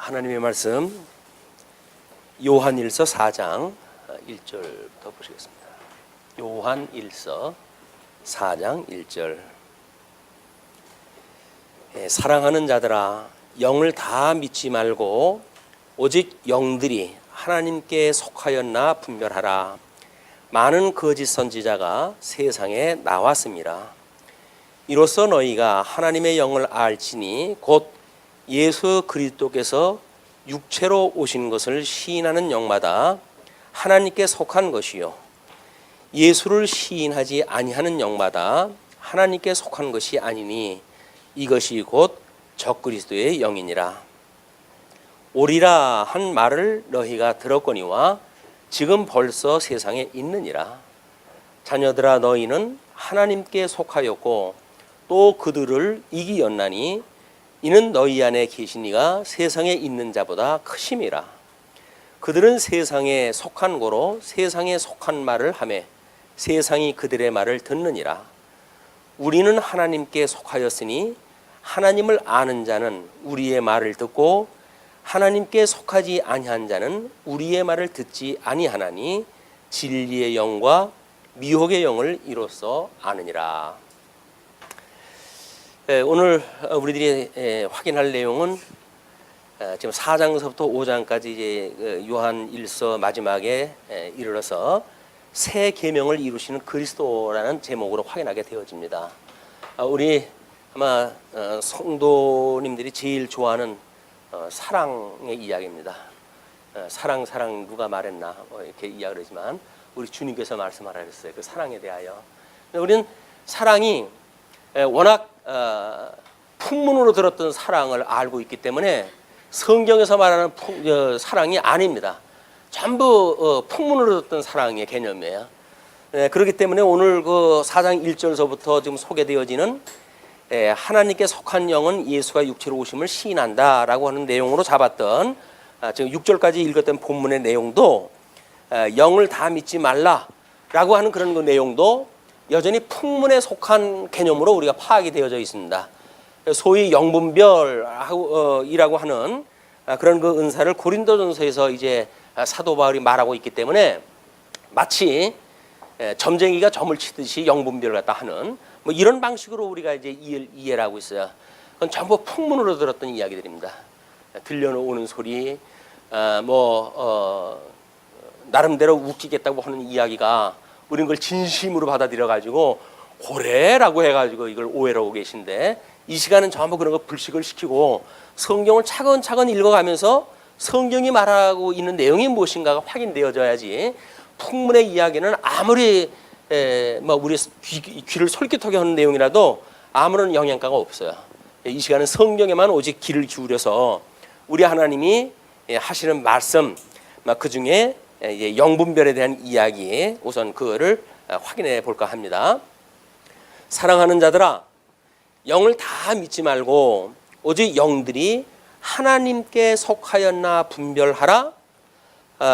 하나님의 말씀 요한일서 4장 1절부터 보시겠습니다. 요한일서 4장 1절. 사랑하는 자들아, 영을 다 믿지 말고 오직 영들이 하나님께 속하였나 분별하라. 많은 거짓 선지자가 세상에 나왔습니다. 이로써 너희가 하나님의 영을 알지니 곧 예수 그리스도께서 육체로 오신 것을 시인하는 영마다 하나님께 속한 것이요, 예수를 시인하지 아니하는 영마다 하나님께 속한 것이 아니니 이것이 곧 적그리스도의 영이니라. 오리라 한 말을 너희가 들었거니와 지금 벌써 세상에 있느니라. 자녀들아, 너희는 하나님께 속하였고 또 그들을 이기었나니 이는 너희 안에 계신 이가 세상에 있는 자보다 크심이라. 그들은 세상에 속한 고로 세상에 속한 말을 하매 세상이 그들의 말을 듣느니라. 우리는 하나님께 속하였으니 하나님을 아는 자는 우리의 말을 듣고 하나님께 속하지 아니한 자는 우리의 말을 듣지 아니하나니 진리의 영과 미혹의 영을 이로써 아느니라. 오늘 우리들이 확인할 내용은 지금 4장서부터 5장까지 이제 요한일서 마지막에 이르러서 새 계명을 이루시는 그리스도라는 제목으로 확인하게 되어집니다. 우리 아마 성도님들이 제일 좋아하는 사랑의 이야기입니다. 사랑 누가 말했나 이렇게 이야기를 하지만 우리 주님께서 말씀하셨어요. 그 사랑에 대하여. 우리는 사랑이 워낙 풍문으로 들었던 사랑을 알고 있기 때문에 성경에서 말하는 사랑이 아닙니다. 전부 풍문으로 들었던 사랑의 개념이에요. 그렇기 때문에 오늘 그 4장 1절서부터 지금 소개되어지는 하나님께 속한 영은 예수가 육체로 오심을 시인한다라고 하는 내용으로 잡았던 지금 6절까지 읽었던 본문의 내용도 영을 다 믿지 말라라고 하는 그런 그 내용도 여전히 풍문에 속한 개념으로 우리가 파악이 되어져 있습니다. 소위 영분별이라고 하는 그런 그 은사를 고린도전서에서 이제 사도 바울이 말하고 있기 때문에 마치 점쟁이가 점을 치듯이 영분별을 갖다 하는 뭐 이런 방식으로 우리가 이제 이해를 하고 있어요. 그건 전부 풍문으로 들었던 이야기들입니다. 들려오는 소리, 나름대로 웃기겠다고 하는 이야기가 우리는 그걸 진심으로 받아들여 가지고 고래라고 해가지고 이걸 오해하고 계신데, 이 시간은 전부 그런 거 불식을 시키고 성경을 차근차근 읽어가면서 성경이 말하고 있는 내용이 무엇인가가 확인되어져야지 풍문의 이야기는 아무리 우리 귀를 솔깃하게 하는 내용이라도 아무런 영향가가 없어요. 이 시간은 성경에만 오직 귀를 기울여서 우리 하나님이 하시는 말씀, 그 중에 영분별에 대한 이야기, 우선 그거를 확인해 볼까 합니다. 사랑하는 자들아, 영을 다 믿지 말고 오직 영들이 하나님께 속하였나 분별하라.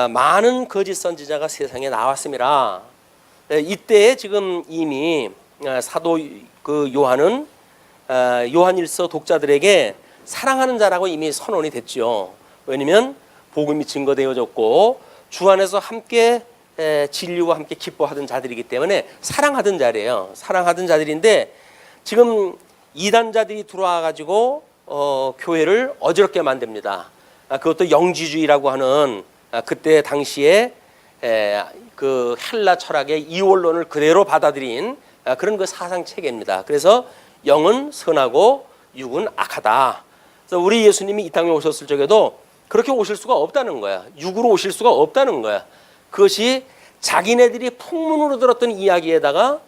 많은 거짓 선지자가 세상에 나왔습니다. 이때 지금 이미 사도 그 요한은 요한일서 독자들에게 사랑하는 자라고 이미 선언이 됐죠. 왜냐하면 복음이 증거되어졌고 주 안에서 함께 진리와 함께 기뻐하던 자들이기 때문에 사랑하던 자리예요. 사랑하던 자들인데 지금 이단자들이 들어와 가지고 교회를 어지럽게 만듭니다. 그것도 영지주의라고 하는 그때 당시에 그 헬라 철학의 이원론을 그대로 받아들인 그런 그 사상 체계입니다. 그래서 영은 선하고 육은 악하다. 그래서 우리 예수님이 이 땅에 오셨을 적에도 그렇게 오실 수가 없다는 거야. 육으로 오실 수가 없다는 거야. 그것이 자기네들이 풍문으로 들었던 이야기에다가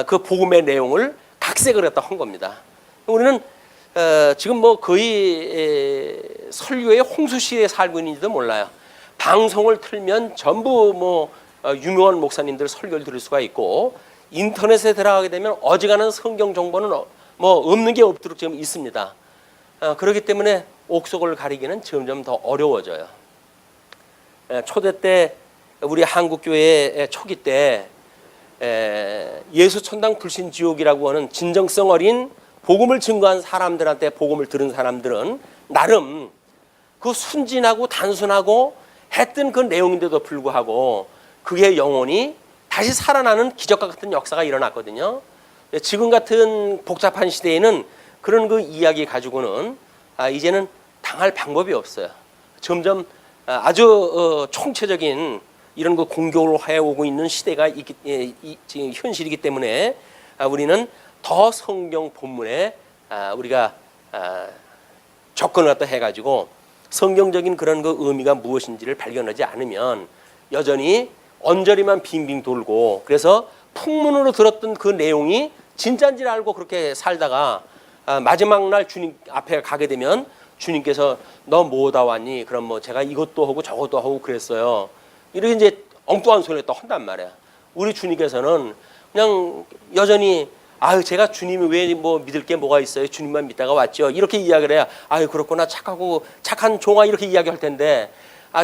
그 복음의 내용을 각색을 했다 한 겁니다. 우리는 지금 뭐 거의 설교의 홍수시대에 살고 있는지도 몰라요. 방송을 틀면 전부 유명한 목사님들 설교를 들을 수가 있고, 인터넷에 들어가게 되면 어지간한 성경 정보는 없는 게 없도록 지금 있습니다. 그렇기 때문에 옥석을 가리기는 점점 더 어려워져요. 초대 때 우리 한국교회 초기 때 예수천당 불신지옥이라고 하는 진정성 어린 복음을 증거한 사람들한테 복음을 들은 사람들은 나름 그 순진하고 단순하고 했던 그 내용인데도 불구하고 그게 영혼이 다시 살아나는 기적과 같은 역사가 일어났거든요. 지금 같은 복잡한 시대에는 그런 그 이야기 가지고는 이제는 당할 방법이 없어요. 점점 아주 총체적인 이런 그 공격을 해오고 있는 시대가 지금 현실이기 때문에 우리는 더 성경 본문에 우리가 접근을 갖다 해가지고 성경적인 그런 그 의미가 무엇인지를 발견하지 않으면 여전히 언저리만 빙빙 돌고, 그래서 풍문으로 들었던 그 내용이 진짜인 줄 알고 그렇게 살다가 마지막 날 주님 앞에 가게 되면 주님께서 너 뭐다 왔니? 그럼 뭐 제가 이것도 하고 저것도 하고 그랬어요. 이렇게 이제 엉뚱한 소리를 또 한단 말이야. 우리 주님께서는 그냥 여전히 아유 제가 주님이 왜 뭐 믿을 게 뭐가 있어요? 주님만 믿다가 왔죠. 이렇게 이야기를 해야 아유 그렇구나 착하고 착한 종아 이렇게 이야기할 텐데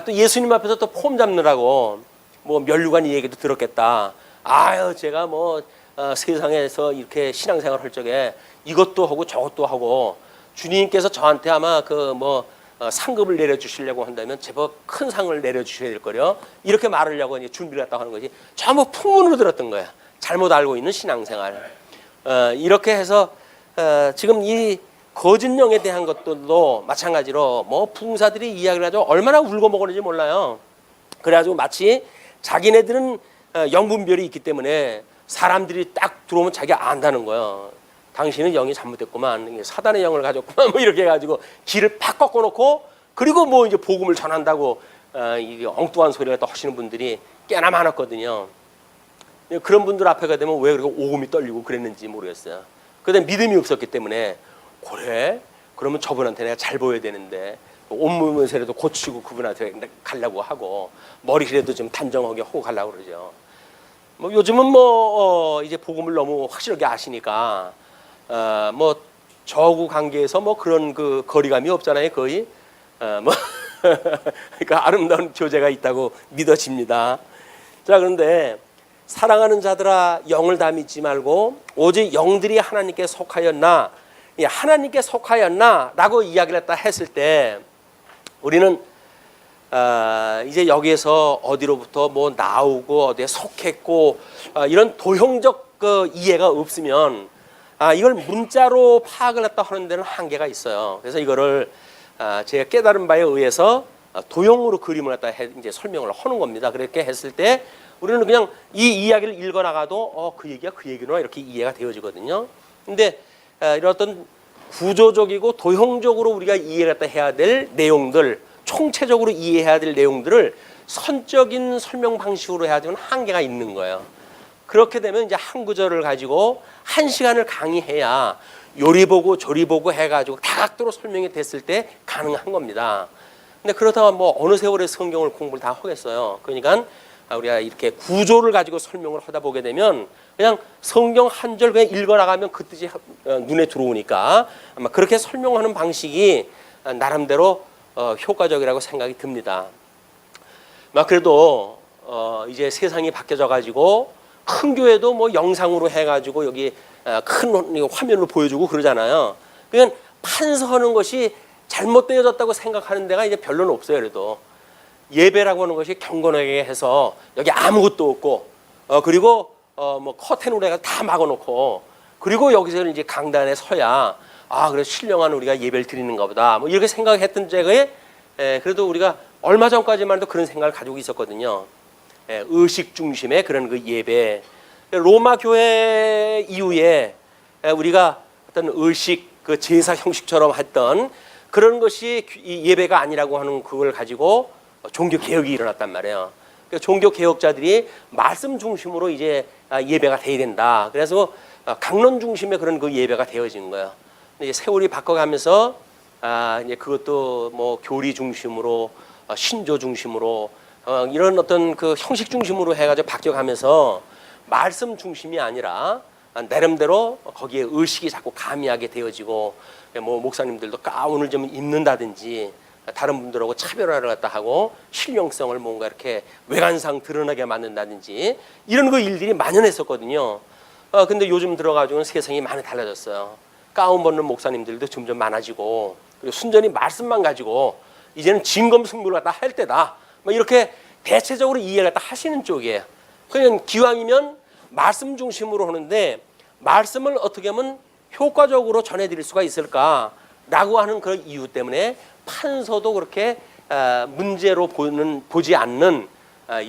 또 예수님 앞에서 또 폼 잡느라고 뭐 면류관 얘기도 들었겠다. 아유 제가 뭐 세상에서 이렇게 신앙생활 할 적에 이것도 하고 저것도 하고 주님께서 저한테 아마 그 뭐 상급을 내려주시려고 한다면 제법 큰 상을 내려주셔야 될 거려. 이렇게 말하려고 이제 준비를 했다고 하는 거지. 전부 풍문으로 들었던 거야. 잘못 알고 있는 신앙생활. 이렇게 해서 지금 이 거짓령에 대한 것들도 마찬가지로 뭐 부흥사들이 이야기를 하죠. 얼마나 울고 먹었는지 몰라요. 그래가지고 마치 자기네들은 영분별이 있기 때문에 사람들이 딱 들어오면 자기가 안다는 거예요. 당신은 영이 잘못됐구만, 사단의 영을 가졌구만, 뭐 이렇게 해가지고 길을 팍 꺾어놓고 그리고 뭐 이제 복음을 전한다고 이 엉뚱한 소리를 또 하시는 분들이 꽤나 많았거든요. 그런 분들 앞에 가게 되면 왜 그렇게 오금이 떨리고 그랬는지 모르겠어요. 그때 믿음이 없었기 때문에 그래? 그러면 저분한테 내가 잘 보여야 되는데 온몸에서라도 고치고 그분한테 가려고 하고 머리라도 좀 단정하게 하고 가려고 그러죠. 뭐 요즘은 뭐 이제 복음을 너무 확실하게 아시니까 뭐 저하고 관계에서 뭐 그런 그 거리감이 없잖아요. 거의 뭐 그러니까 아름다운 교제가 있다고 믿어집니다. 자, 그런데 사랑하는 자들아 영을 다 믿지 말고 오직 영들이 하나님께 속하였나, 하나님께 속하였나 라고 이야기를 했을 때 우리는 이제 여기에서 어디로부터 뭐 나오고 어디에 속했고 이런 도형적 그 이해가 없으면 이걸 문자로 파악을 했다 하는 데는 한계가 있어요. 그래서 이거를 제가 깨달은 바에 의해서 도형으로 그림을 갖다 이제 설명을 하는 겁니다. 그렇게 했을 때 우리는 그냥 이 이야기를 읽어 나가도 그 얘기가 그 얘기구나 이렇게 이해가 되어지거든요. 근데 이런 어떤 구조적이고 도형적으로 우리가 이해를 해야 될 내용들, 총체적으로 이해해야 될 내용들을 선적인 설명 방식으로 해야 되면 한계가 있는 거예요. 그렇게 되면 이제 한 구절을 가지고 1시간을 강의해야 요리 보고 조리 보고 해가지고 다각도로 설명이 됐을 때 가능한 겁니다. 근데 그렇다고 뭐 어느 세월에 성경을 공부를 다 하겠어요. 그러니까 우리가 이렇게 구조를 가지고 설명을 하다 보게 되면 그냥 성경 한 절 그냥 읽어 나가면 그 뜻이 눈에 들어오니까 아마 그렇게 설명하는 방식이 나름대로 효과적이라고 생각이 듭니다. 막 그래도 이제 세상이 바뀌어져 가지고 큰 교회도 뭐 영상으로 해가지고 여기 큰 화면으로 보여주고 그러잖아요. 그러니까 판서하는 것이 잘못되어졌다고 생각하는 데가 이제 별로는 없어요. 그래도 예배라고 하는 것이 경건하게 해서 여기 아무것도 없고 그리고 뭐 커튼으로 해가 다 막아놓고 그리고 여기서 이제 강단에 서야 그래 신령한 우리가 예배를 드리는가 보다 뭐 이렇게 생각했던 제거에 그래도 우리가 얼마 전까지만 해도 그런 생각을 가지고 있었거든요. 의식 중심의 그런 그 예배. 로마 교회 이후에 우리가 어떤 의식 그 제사 형식처럼 했던 그런 것이 예배가 아니라고 하는 그걸 가지고 종교 개혁이 일어났단 말이에요. 그러니까 종교 개혁자들이 말씀 중심으로 이제 예배가 돼야 된다. 그래서 강론 중심의 그런 그 예배가 되어진 거예요. 근데 이제 세월이 바꿔가면서 이제 그것도 뭐 교리 중심으로 신조 중심으로 이런 어떤 그 형식 중심으로 해가지고 바뀌어가면서 말씀 중심이 아니라 나름대로 거기에 의식이 자꾸 가미하게 되어지고 뭐 목사님들도 가운을 좀 입는다든지 다른 분들하고 차별화를 갖다 하고 실용성을 뭔가 이렇게 외관상 드러나게 만든다든지 이런 그 일들이 만연했었거든요. 근데 요즘 들어가지고는 세상이 많이 달라졌어요. 가운 벗는 목사님들도 점점 많아지고 그리고 순전히 말씀만 가지고 이제는 진검승부를 갖다 할 때다. 뭐 이렇게 대체적으로 이해를 갖다 하시는 쪽이에요. 그냥 기왕이면 말씀 중심으로 하는데 말씀을 어떻게 하면 효과적으로 전해드릴 수가 있을까라고 하는 그런 이유 때문에 판서도 그렇게 문제로 보지 않는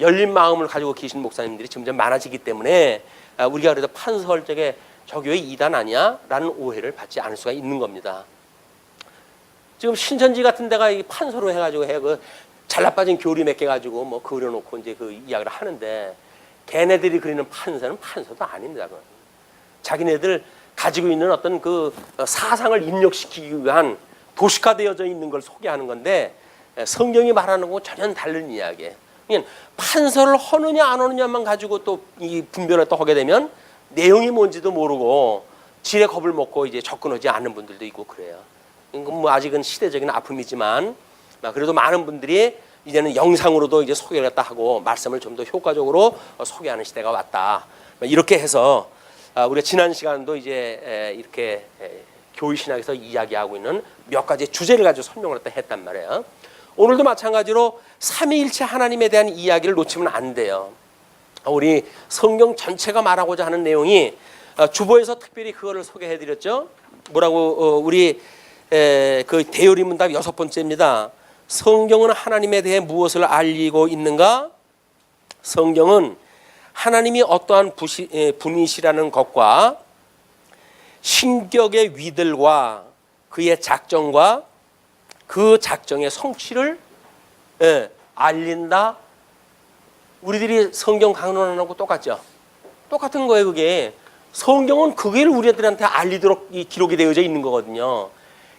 열린 마음을 가지고 계신 목사님들이 점점 많아지기 때문에 우리가 그래도 판서할 적에 저 교회 이단 아니야? 라는 오해를 받지 않을 수가 있는 겁니다. 지금 신천지 같은 데가 판서로 해가지고 그 잘라빠진 교리 몇 개 가지고 뭐 그려놓고 이제 그 이야기를 하는데 걔네들이 그리는 판서는 판서도 아닙니다. 그건. 자기네들 가지고 있는 어떤 그 사상을 입력시키기 위한 도식화되어져 있는 걸 소개하는 건데 성경이 말하는 거 전혀 다른 이야기예요. 그러니까 판서를 하느냐 안 하느냐만 가지고 또 이 분별을 또 하게 되면 내용이 뭔지도 모르고 지레 겁을 먹고 이제 접근하지 않는 분들도 있고 그래요. 이건 뭐 아직은 시대적인 아픔이지만 그래도 많은 분들이 이제는 영상으로도 이제 소개를 갖다 하고 말씀을 좀 더 효과적으로 소개하는 시대가 왔다. 이렇게 해서 우리가 지난 시간도 이제 이렇게 교회 신학에서 이야기하고 있는 몇 가지 주제를 가지고 설명을 했단 말이에요. 오늘도 마찬가지로 삼위일체 하나님에 대한 이야기를 놓치면 안 돼요. 우리 성경 전체가 말하고자 하는 내용이 주보에서 특별히 그거를 소개해드렸죠. 뭐라고 우리 그 대요리 문답 6번째입니다. 성경은 하나님에 대해 무엇을 알리고 있는가? 성경은 하나님이 어떠한 분이시라는 것과 신격의 위들과 그의 작정과 그 작정의 성취를 알린다. 우리들이 성경 강론하는 거하고 똑같죠. 똑같은 거예요. 그게 성경은 그걸 우리들한테 알리도록 기록이 되어져 있는 거거든요.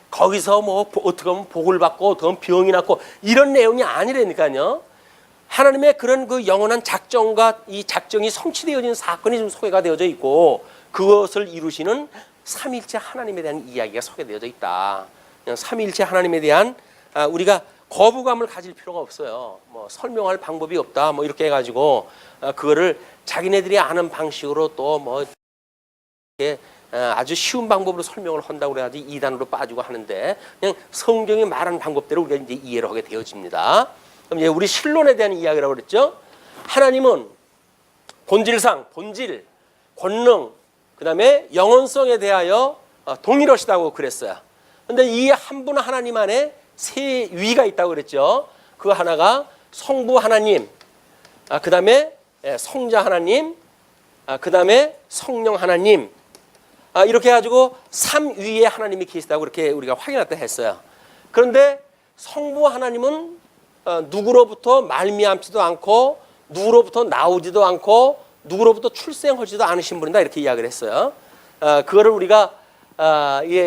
거기서 뭐 어떻게 하면 복을 받고 어떻게 하면 병이 낫고 이런 내용이 아니라니까요. 하나님의 그런 그 영원한 작정과 이 작정이 성취되어진 사건이 좀 소개가 되어져 있고 그것을 이루시는 삼위일체 하나님에 대한 이야기가 소개되어져 있다. 삼위일체 하나님에 대한 우리가 거부감을 가질 필요가 없어요. 뭐 설명할 방법이 없다. 뭐 이렇게 해가지고 그거를 자기네들이 아는 방식으로 또 뭐 아주 쉬운 방법으로 설명을 한다고 그래야지 이단으로 빠지고 하는데 그냥 성경이 말하는 방법대로 우리가 이제 이해를 하게 되어집니다. 그럼 이제 우리 신론에 대한 이야기라고 그랬죠. 하나님은 본질상, 본질, 권능, 그다음에 영원성에 대하여 동일하시다고 그랬어요. 근데 이 한 분 하나님 안에 세 위가 있다고 그랬죠. 그 하나가 성부 하나님, 그다음에 성자 하나님, 그다음에 성령 하나님. 이렇게 해가지고 삼위의 하나님이 계시다고 그렇게 우리가 확인했다 했어요. 그런데 성부 하나님은 누구로부터 말미암지도 않고 누구로부터 나오지도 않고 누구로부터 출생하지도 않으신 분이다 이렇게 이야기를 했어요. 그거를 우리가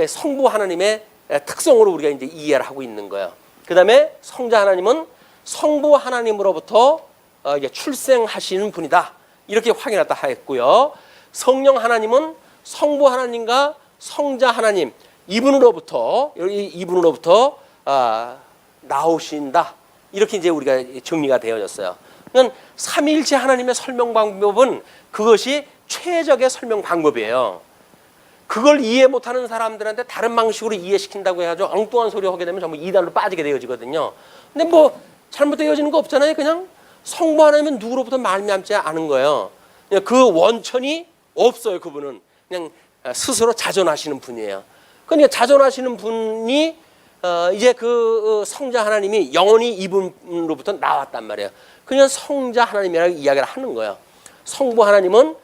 성부 하나님의 특성으로 우리가 이제 이해를 하고 있는 거예요. 그다음에 성자 하나님은 성부 하나님으로부터 출생하시는 분이다 이렇게 확인했다 했고요. 성령 하나님은 성부 하나님과 성자 하나님 이분으로부터 나오신다 이렇게 이제 우리가 정리가 되어졌어요. 그러니까 삼위일체 하나님의 설명 방법은 그것이 최적의 설명 방법이에요. 그걸 이해 못하는 사람들한테 다른 방식으로 이해시킨다고 해가지고 엉뚱한 소리 하게 되면 전부 이단으로 빠지게 되어지거든요. 근데 뭐 잘못되어지는 거 없잖아요. 그냥 성부 하나님은 누구로부터 말미암지 않은 거예요. 그냥 그 원천이 없어요. 그분은 그냥 스스로 자존하시는 분이에요. 그러니까 자존하시는 분이 이제 그 성자 하나님이 영원히 이분으로부터 나왔단 말이에요. 그냥 성자 하나님이라고 이야기를 하는 거예요. 성부 하나님은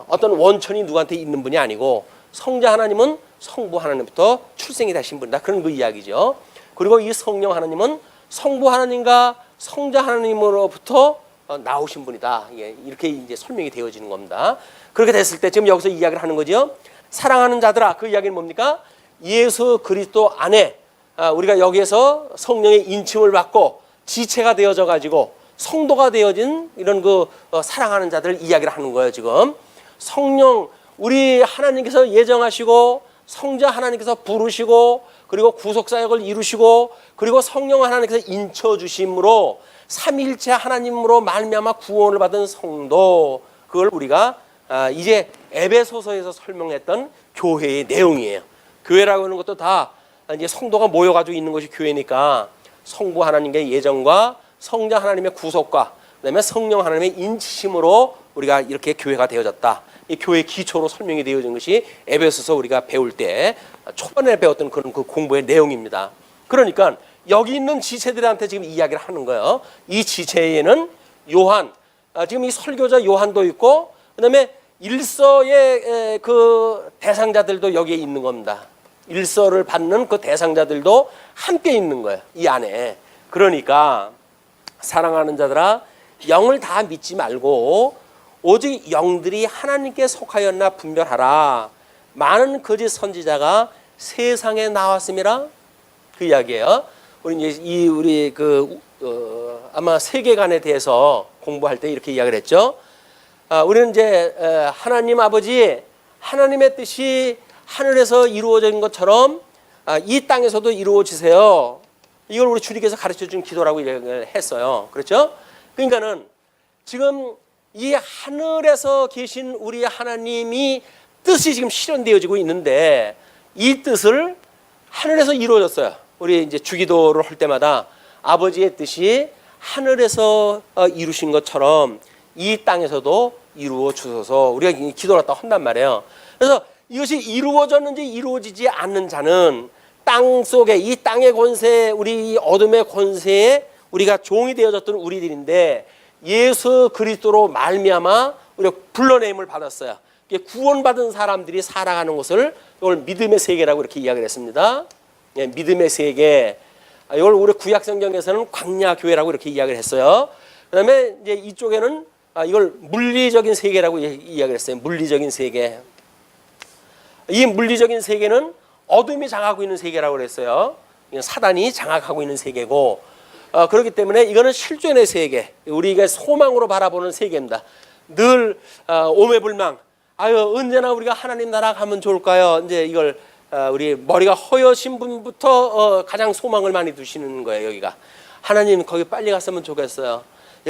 어떤 원천이 누구한테 있는 분이 아니고 성자 하나님은 성부 하나님부터 출생이 되신 분이다. 그런 그 이야기죠. 그리고 이 성령 하나님은 성부 하나님과 성자 하나님으로부터 나오신 분이다. 이렇게 이제 설명이 되어지는 겁니다. 그렇게 됐을 때 지금 여기서 이야기를 하는 거죠. 사랑하는 자들아, 그 이야기는 뭡니까? 예수 그리스도 안에 우리가 여기에서 성령의 인침을 받고 지체가 되어져 가지고 성도가 되어진 이런 그 사랑하는 자들을 이야기를 하는 거예요. 지금 성령 우리 하나님께서 예정하시고 성자 하나님께서 부르시고 그리고 구속사역을 이루시고 그리고 성령 하나님께서 인쳐주심으로 삼위일체 하나님으로 말미암아 구원을 받은 성도, 그걸 우리가 이제 에베소서에서 설명했던 교회의 내용이에요. 교회라고 하는 것도 다 이제 성도가 모여가지고 있는 것이 교회니까 성부 하나님의 예정과 성자 하나님의 구속과 그다음에 성령 하나님의 인치심으로 우리가 이렇게 교회가 되어졌다. 이 교회 기초로 설명이 되어진 것이 에베소서 우리가 배울 때 초반에 배웠던 그런 그 공부의 내용입니다. 그러니까 여기 있는 지체들한테 지금 이야기를 하는 거예요. 이 지체에는 요한, 지금 이 설교자 요한도 있고, 그다음에 일서의 그 대상자들도 여기에 있는 겁니다. 일서를 받는 그 대상자들도 함께 있는 거예요, 이 안에. 그러니까 사랑하는 자들아, 영을 다 믿지 말고 오직 영들이 하나님께 속하였나 분별하라. 많은 거짓 선지자가 세상에 나왔음이라. 그 이야기예요. 우리 이제 우리 아마 세계관에 대해서 공부할 때 이렇게 이야기를 했죠. 우리는 이제 하나님 아버지, 하나님의 뜻이 하늘에서 이루어진 것처럼 이 땅에서도 이루어지세요. 이걸 우리 주님께서 가르쳐준 기도라고 얘기를 했어요. 그렇죠? 그러니까는 지금 이 하늘에서 계신 우리 하나님이 뜻이 지금 실현되어지고 있는데 이 뜻을 하늘에서 이루어졌어요. 우리 이제 주기도를 할 때마다 아버지의 뜻이 하늘에서 이루신 것처럼 이 땅에서도 이루어 주소서 우리가 기도를 갖다 한단 말이에요. 그래서 이것이 이루어졌는지 이루어지지 않는 자는 땅 속에 이 땅의 권세, 우리 어둠의 권세에 우리가 종이 되어졌던 우리들인데 예수 그리스도로 말미암아 우리가 불러내임을 받았어요. 구원받은 사람들이 살아가는 것을 이걸 믿음의 세계라고 이렇게 이야기를 했습니다. 예, 믿음의 세계. 이걸 우리 구약 성경에서는 광야 교회라고 이렇게 이야기를 했어요. 그다음에 이제 이쪽에는 이걸 물리적인 세계라고 이야기를 했어요. 물리적인 세계. 이 물리적인 세계는 어둠이 장악하고 있는 세계라고 그랬어요. 사단이 장악하고 있는 세계고, 그렇기 때문에 이거는 실존의 세계, 우리가 소망으로 바라보는 세계입니다. 늘 오매불망. 언제나 우리가 하나님 나라 가면 좋을까요? 이제 이걸 우리 머리가 허여신 분부터 가장 소망을 많이 두시는 거예요. 여기가 하나님 거기 빨리 갔으면 좋겠어요.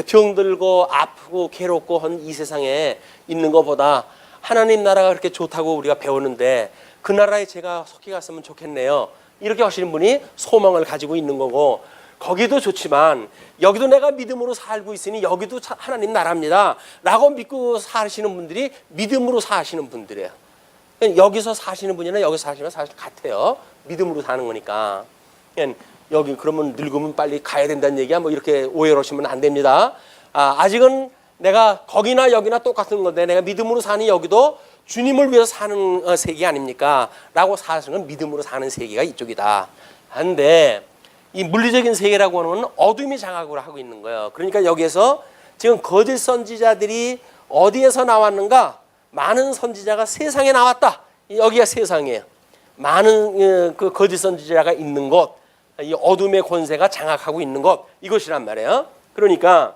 병들고 아프고 괴롭고 한 이 세상에 있는 것보다 하나님 나라가 그렇게 좋다고 우리가 배우는데 그 나라에 제가 속히 갔으면 좋겠네요. 이렇게 하시는 분이 소망을 가지고 있는 거고, 거기도 좋지만 여기도 내가 믿음으로 살고 있으니 여기도 하나님 나라입니다 라고 믿고 사시는 분들이 믿음으로 사시는 분들이에요. 여기서 사시는 분이나 여기서 사시면 사실 같아요. 믿음으로 사는 거니까. 여기 그러면 늙으면 빨리 가야 된다는 얘기야, 뭐 이렇게 오해를 하시면 안 됩니다. 아직은 내가 거기나 여기나 똑같은 건데 내가 믿음으로 사니 여기도 주님을 위해서 사는 세계 아닙니까? 라고 사실은 믿음으로 사는 세계가 이쪽이다. 한데 이 물리적인 세계라고 하는 건 어둠이 장악을 하고 있는 거예요. 그러니까 여기에서 지금 거짓 선지자들이 어디에서 나왔는가? 많은 선지자가 세상에 나왔다. 여기가 세상이에요. 많은 그 거짓 선지자가 있는 곳, 이 어둠의 권세가 장악하고 있는 곳, 이것이란 말이에요. 그러니까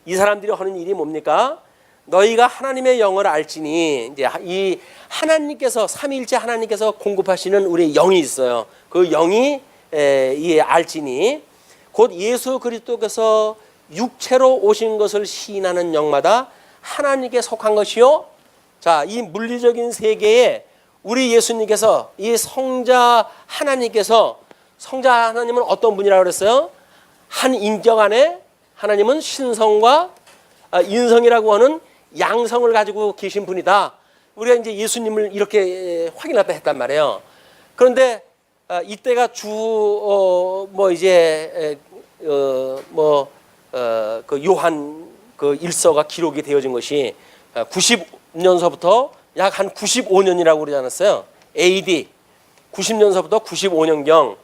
이 사람들이 하는 일이 뭡니까? 너희가 하나님의 영을 알지니, 이제 이 하나님께서 삼위일체 하나님께서 공급하시는 우리 영이 있어요. 그 영이 이 알지니 곧 예수 그리스도께서 육체로 오신 것을 시인하는 영마다 하나님께 속한 것이요. 자, 이 물리적인 세계에 우리 예수님께서 이 성자 하나님께서, 성자 하나님은 어떤 분이라고 그랬어요? 한 인격 안에 하나님은 신성과 인성이라고 하는 양성을 가지고 계신 분이다. 우리가 이제 예수님을 이렇게 확인하다 했단 말이에요. 그런데 이때가 그 요한 그 일서가 기록이 되어진 것이 90년서부터 약 한 95년이라고 그러지 않았어요? AD 90년서부터 95년경.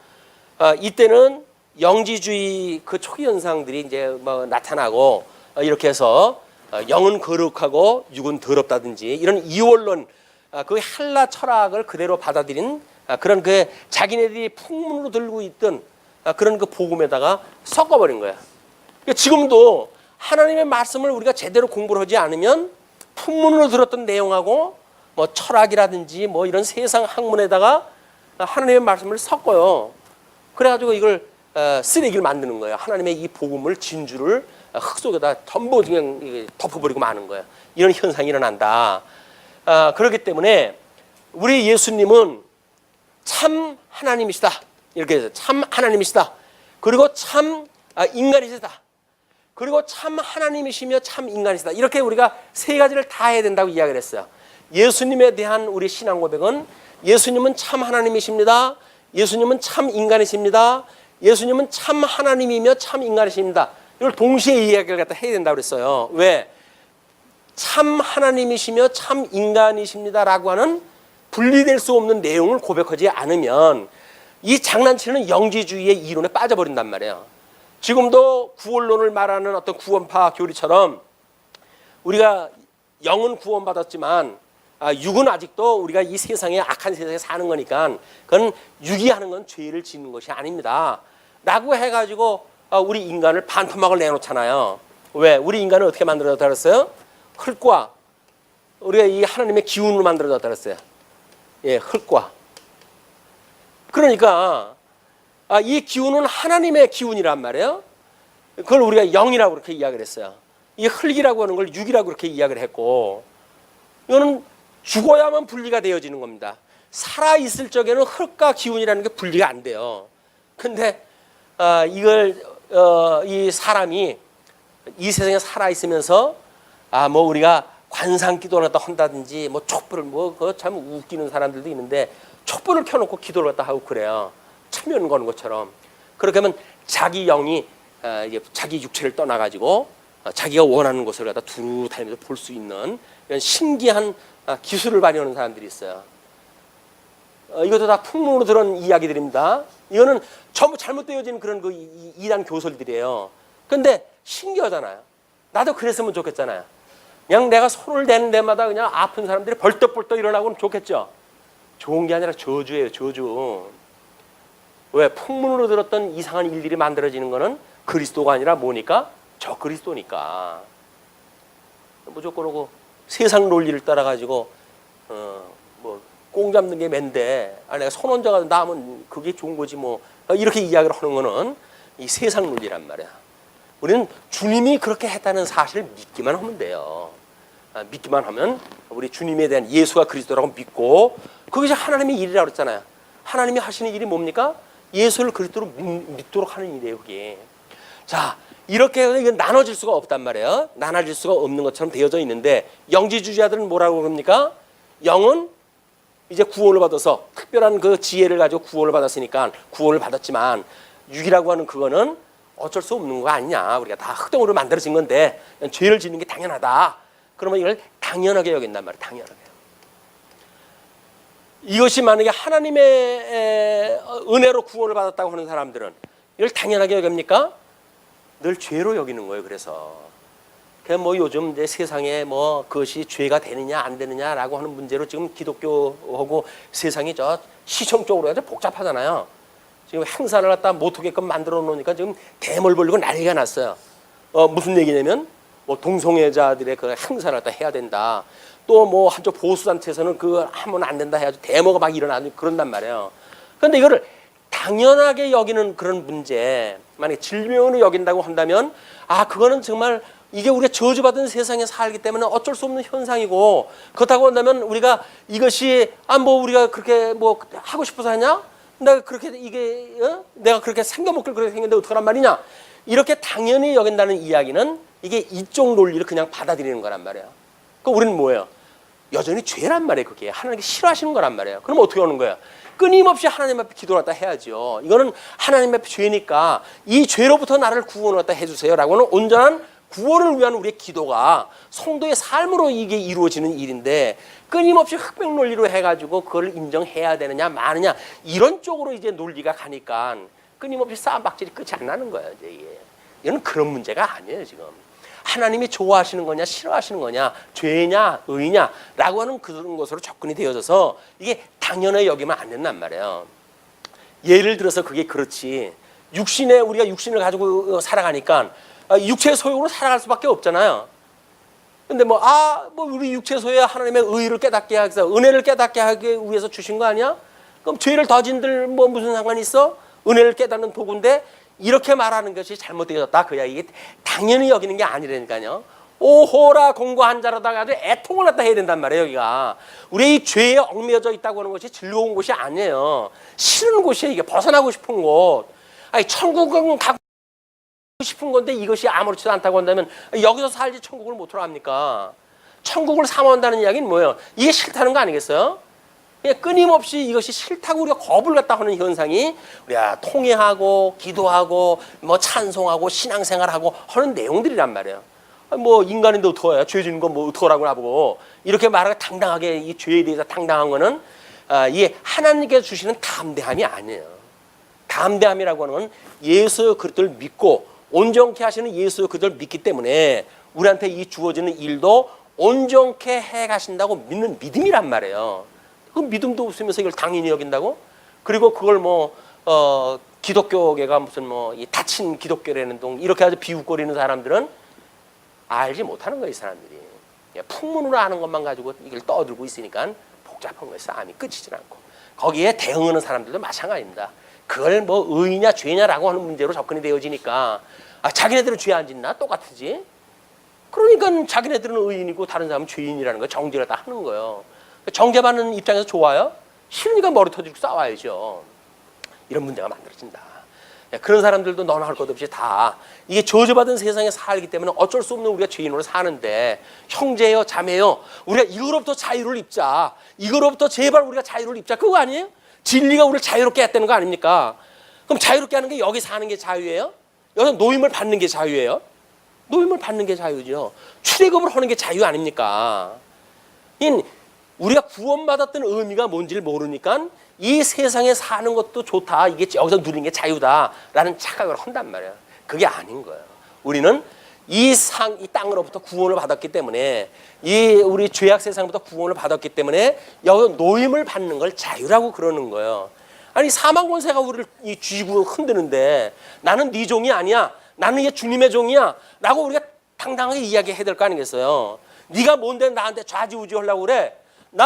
이때는 영지주의 그 초기 현상들이 이제 뭐 나타나고, 이렇게 해서 영은 거룩하고 육은 더럽다든지 이런 이원론, 그 헬라 철학을 그대로 받아들인 그런 그 자기네들이 풍문으로 들고 있던 그런 그 복음에다가 섞어버린 거야. 그러니까 지금도 하나님의 말씀을 우리가 제대로 공부를 하지 않으면 풍문으로 들었던 내용하고 뭐 철학이라든지 뭐 이런 세상 학문에다가 하나님의 말씀을 섞어요. 그래가지고 이걸 쓰레기를 만드는 거예요. 하나님의 이 복음을, 진주를 흙 속에다 전부 그냥 덮어버리고 마는 거예요. 이런 현상이 일어난다. 그렇기 때문에 우리 예수님은 참 하나님이시다. 이렇게 해서 참 하나님이시다. 그리고 참 인간이시다. 그리고 참 하나님이시며 참 인간이시다. 이렇게 우리가 세 가지를 다 해야 된다고 이야기를 했어요. 예수님에 대한 우리 신앙 고백은 예수님은 참 하나님이십니다. 예수님은 참 인간이십니다. 예수님은 참 하나님이며 참 인간이십니다. 이걸 동시에 이야기를 갖다 해야 된다고 그랬어요. 왜? 참 하나님이시며 참 인간이십니다라고 하는 분리될 수 없는 내용을 고백하지 않으면 이 장난치는 영지주의의 이론에 빠져버린단 말이에요. 지금도 구원론을 말하는 어떤 구원파 교리처럼 우리가 영은 구원받았지만 육은 아직도 우리가 이 세상에 악한 세상에 사는 거니까 그건 육이 하는 건 죄를 짓는 것이 아닙니다 라고 해가지고 우리 인간을 반토막을 내놓잖아요. 왜? 우리 인간을 어떻게 만들어졌다 그랬어요? 흙과 우리가 이 하나님의 기운으로 만들어졌다 그랬어요. 예, 흙과. 그러니까 이 기운은 하나님의 기운이란 말이에요. 그걸 우리가 영이라고 그렇게 이야기를 했어요. 이 흙이라고 하는 걸 육이라고 그렇게 이야기를 했고, 이거는 죽어야만 분리가 되어지는 겁니다. 살아있을 적에는 흙과 기운이라는 게 분리가 안 돼요. 근데 이걸 이 사람이 이 세상에 살아있으면서 뭐 우리가 관상 기도를 갖다 한다든지 뭐 촛불을 뭐 그거 참 웃기는 사람들도 있는데 촛불을 켜놓고 기도를 갖다 하고 그래요. 참여는 거는 것처럼. 그렇게 하면 자기 영이 이제 자기 육체를 떠나가지고 자기가 원하는 곳을 갖다 두루 다니면서 볼 수 있는 이런 신기한 기술을 발휘하는 사람들이 있어요. 이것도 다 풍문으로 들은 이야기들입니다. 이거는 전부 잘못되어진 그런 그 이단 교설들이에요. 근데 신기하잖아요. 나도 그랬으면 좋겠잖아요. 그냥 내가 손을 대는 데마다 그냥 아픈 사람들이 벌떡벌떡 일어나고는 좋겠죠. 좋은 게 아니라 저주예요, 저주. 왜? 풍문으로 들었던 이상한 일들이 만들어지는 거는 그리스도가 아니라 뭐니까? 저 그리스도니까. 무조건 오고 세상 논리를 따라가지고 뭐 꽁 잡는 게 맨데 내가 손 얹어가지고 나면 그게 좋은 거지 뭐 이렇게 이야기를 하는 거는 이 세상 논리란 말이야. 우리는 주님이 그렇게 했다는 사실을 믿기만 하면 돼요. 믿기만 하면 우리 주님에 대한 예수가 그리스도라고 믿고 그것이 하나님의 일이라고 그랬잖아요. 하나님이 하시는 일이 뭡니까? 예수를 그리스도로 믿도록 하는 일이에요. 그게. 자, 이렇게 해서 이건 나눠질 수가 없단 말이에요. 나눠질 수가 없는 것처럼 되어져 있는데 영지주의자들은 뭐라고 그럽니까? 영은 이제 구원을 받아서 특별한 그 지혜를 가지고 구원을 받았으니까 구원을 받았지만 육이라고 하는 그거는 어쩔 수 없는 거 아니냐. 우리가 다 흙덩어리로 만들어진 건데 죄를 짓는 게 당연하다. 그러면 이걸 당연하게 여긴단 말이에요. 당연하게. 이것이 만약에 하나님의 은혜로 구원을 받았다고 하는 사람들은 이걸 당연하게 여깁니까? 늘 죄로 여기는 거예요. 그래서 뭐 요즘 이제 세상에 뭐 그것이 죄가 되느냐 안 되느냐라고 하는 문제로 지금 기독교하고 세상이 저 시청적으로 아주 복잡하잖아요. 지금 행사를 갖다 못하게끔 만들어 놓으니까 지금 대물 벌리고 난리가 났어요. 무슨 얘기냐면 뭐 동성애자들의 그 행사를 갖다 해야 된다. 또 뭐 한쪽 보수단체에서는 그거 하면 안 된다 해가지고 데모가 막 일어나는 그런단 말이에요. 그런데 이거를 당연하게 여기는 그런 문제, 만약에 질병으로 여긴다고 한다면 그거는 정말 이게 우리가 저주받은 세상에 살기 때문에 어쩔 수 없는 현상이고 그렇다고 한다면 우리가 이것이 뭐 우리가 그렇게 뭐 하고 싶어서 하냐? 내가 그렇게 이게 내가 그렇게 생겨먹길 그렇게 생겼는데 어떡하란 말이냐? 이렇게 당연히 여긴다는 이야기는 이게 이쪽 논리를 그냥 받아들이는 거란 말이에요. 그럼 우리는 뭐예요? 여전히 죄란 말이에요. 그게 하나님께 싫어하시는 거란 말이에요. 그럼 어떻게 하는 거예요? 끊임없이 하나님 앞에 기도를 갖다 해야죠. 이거는 하나님 앞에 죄니까 이 죄로부터 나를 구원을 갖다 해주세요라고는 온전한 구원을 위한 우리의 기도가 성도의 삶으로 이게 이루어지는 일인데 끊임없이 흑백 논리로 해가지고 그걸 인정해야 되느냐 마느냐 이런 쪽으로 이제 논리가 가니까 끊임없이 싸움박질이 끝이 안 나는 거예요. 이제 이게. 이건 그런 문제가 아니에요. 지금 하나님이 좋아하시는 거냐 싫어하시는 거냐 죄냐 의냐라고 하는 그런 것으로 접근이 되어져서 이게 당연히 여기면 안 된단 말이에요. 예를 들어서 그게 그렇지 우리가 육신을 가지고 살아가니까 육체 소욕으로 살아갈 수밖에 없잖아요. 근데 뭐 우리 육체 소유에 하나님의 의를 깨닫게 하기 위해서 은혜를 깨닫게 하기 위해서 주신 거 아니야? 그럼 죄를 더 진들 뭐 무슨 상관이 있어? 은혜를 깨닫는 도구인데 이렇게 말하는 것이 잘못되어졌다. 그야 이게 당연히 여기는 게 아니라니까요. 오호라 공고한 자로다가 아주 애통을 갖다 해야 된단 말이에요. 여기가 우리 이 죄에 얽매여져 있다고 하는 것이 즐거운 곳이 아니에요. 싫은 곳이에요. 이게 벗어나고 싶은 곳. 아니 천국은 가고 싶은 건데 이것이 아무렇지도 않다고 한다면 여기서 살지 천국을 못 들어갑니까? 천국을 사모한다는 이야기는 뭐예요? 이게 싫다는 거 아니겠어요? 그냥 끊임없이 이것이 싫다고 우리가 겁을 갖다 하는 현상이 우리가 통회하고 기도하고 뭐 찬송하고 신앙생활하고 하는 내용들이란 말이에요. 뭐 인간인데 어떡해요? 죄 짓는 건 뭐 어떡하라고 나보고 이렇게 말하고 당당하게 이 죄에 대해서 당당한 거는 이게 하나님께서 주시는 담대함이 아니에요. 담대함이라고 하는 건 예수 그리스도를 믿고 온전케 하시는 예수 그리스도를 믿기 때문에 우리한테 이 주어지는 일도 온전케 해 가신다고 믿는 믿음이란 말이에요. 그 믿음도 없으면서 이걸 당연히 여긴다고? 그리고 그걸 뭐 기독교계가 무슨 뭐 이 다친 기독교라는 동 이렇게 아주 비웃거리는 사람들은 알지 못하는 거예요, 이 사람들이. 풍문으로 아는 것만 가지고 이걸 떠들고 있으니까 복잡한 거예요. 싸움이 끝이질 않고. 거기에 대응하는 사람들도 마찬가지입니다. 그걸 뭐 의냐 죄냐라고 하는 문제로 접근이 되어지니까 자기네들은 죄 안 짓나? 똑같으지. 그러니까 자기네들은 의인이고 다른 사람은 죄인이라는 거 정죄를 다 하는 거예요. 정죄받는 입장에서 좋아요? 싫으니까 머리 터지고 싸워야죠. 이런 문제가 만들어진다. 그런 사람들도 너나 할 것 없이 다 이게 저주받은 세상에 살기 때문에 어쩔 수 없는 우리가 죄인으로 사는데 형제요 자매요 우리가 이거로부터 자유를 입자. 이거로부터 제발 우리가 자유를 입자. 그거 아니에요? 진리가 우리를 자유롭게 했다는 거 아닙니까? 그럼 자유롭게 하는 게 여기 사는 게 자유예요? 여기서 노임을 받는 게 자유예요? 노임을 받는 게 자유죠. 출애굽을 하는 게 자유 아닙니까? 우리가 구원받았던 의미가 뭔지를 모르니까 이 세상에 사는 것도 좋다. 이게 여기서 누리는 게 자유다라는 착각을 한단 말이에요. 그게 아닌 거예요. 우리는 이 땅으로부터 구원을 받았기 때문에 우리 죄악 세상부터 구원을 받았기 때문에 여기 노임을 받는 걸 자유라고 그러는 거예요. 아니 사망 권세가 우리를 쥐고 흔드는데 나는 네 종이 아니야. 나는 이게 주님의 종이야. 라고 우리가 당당하게 이야기해야 될 거 아니겠어요. 네가 뭔데 나한테 좌지우지 하려고 그래.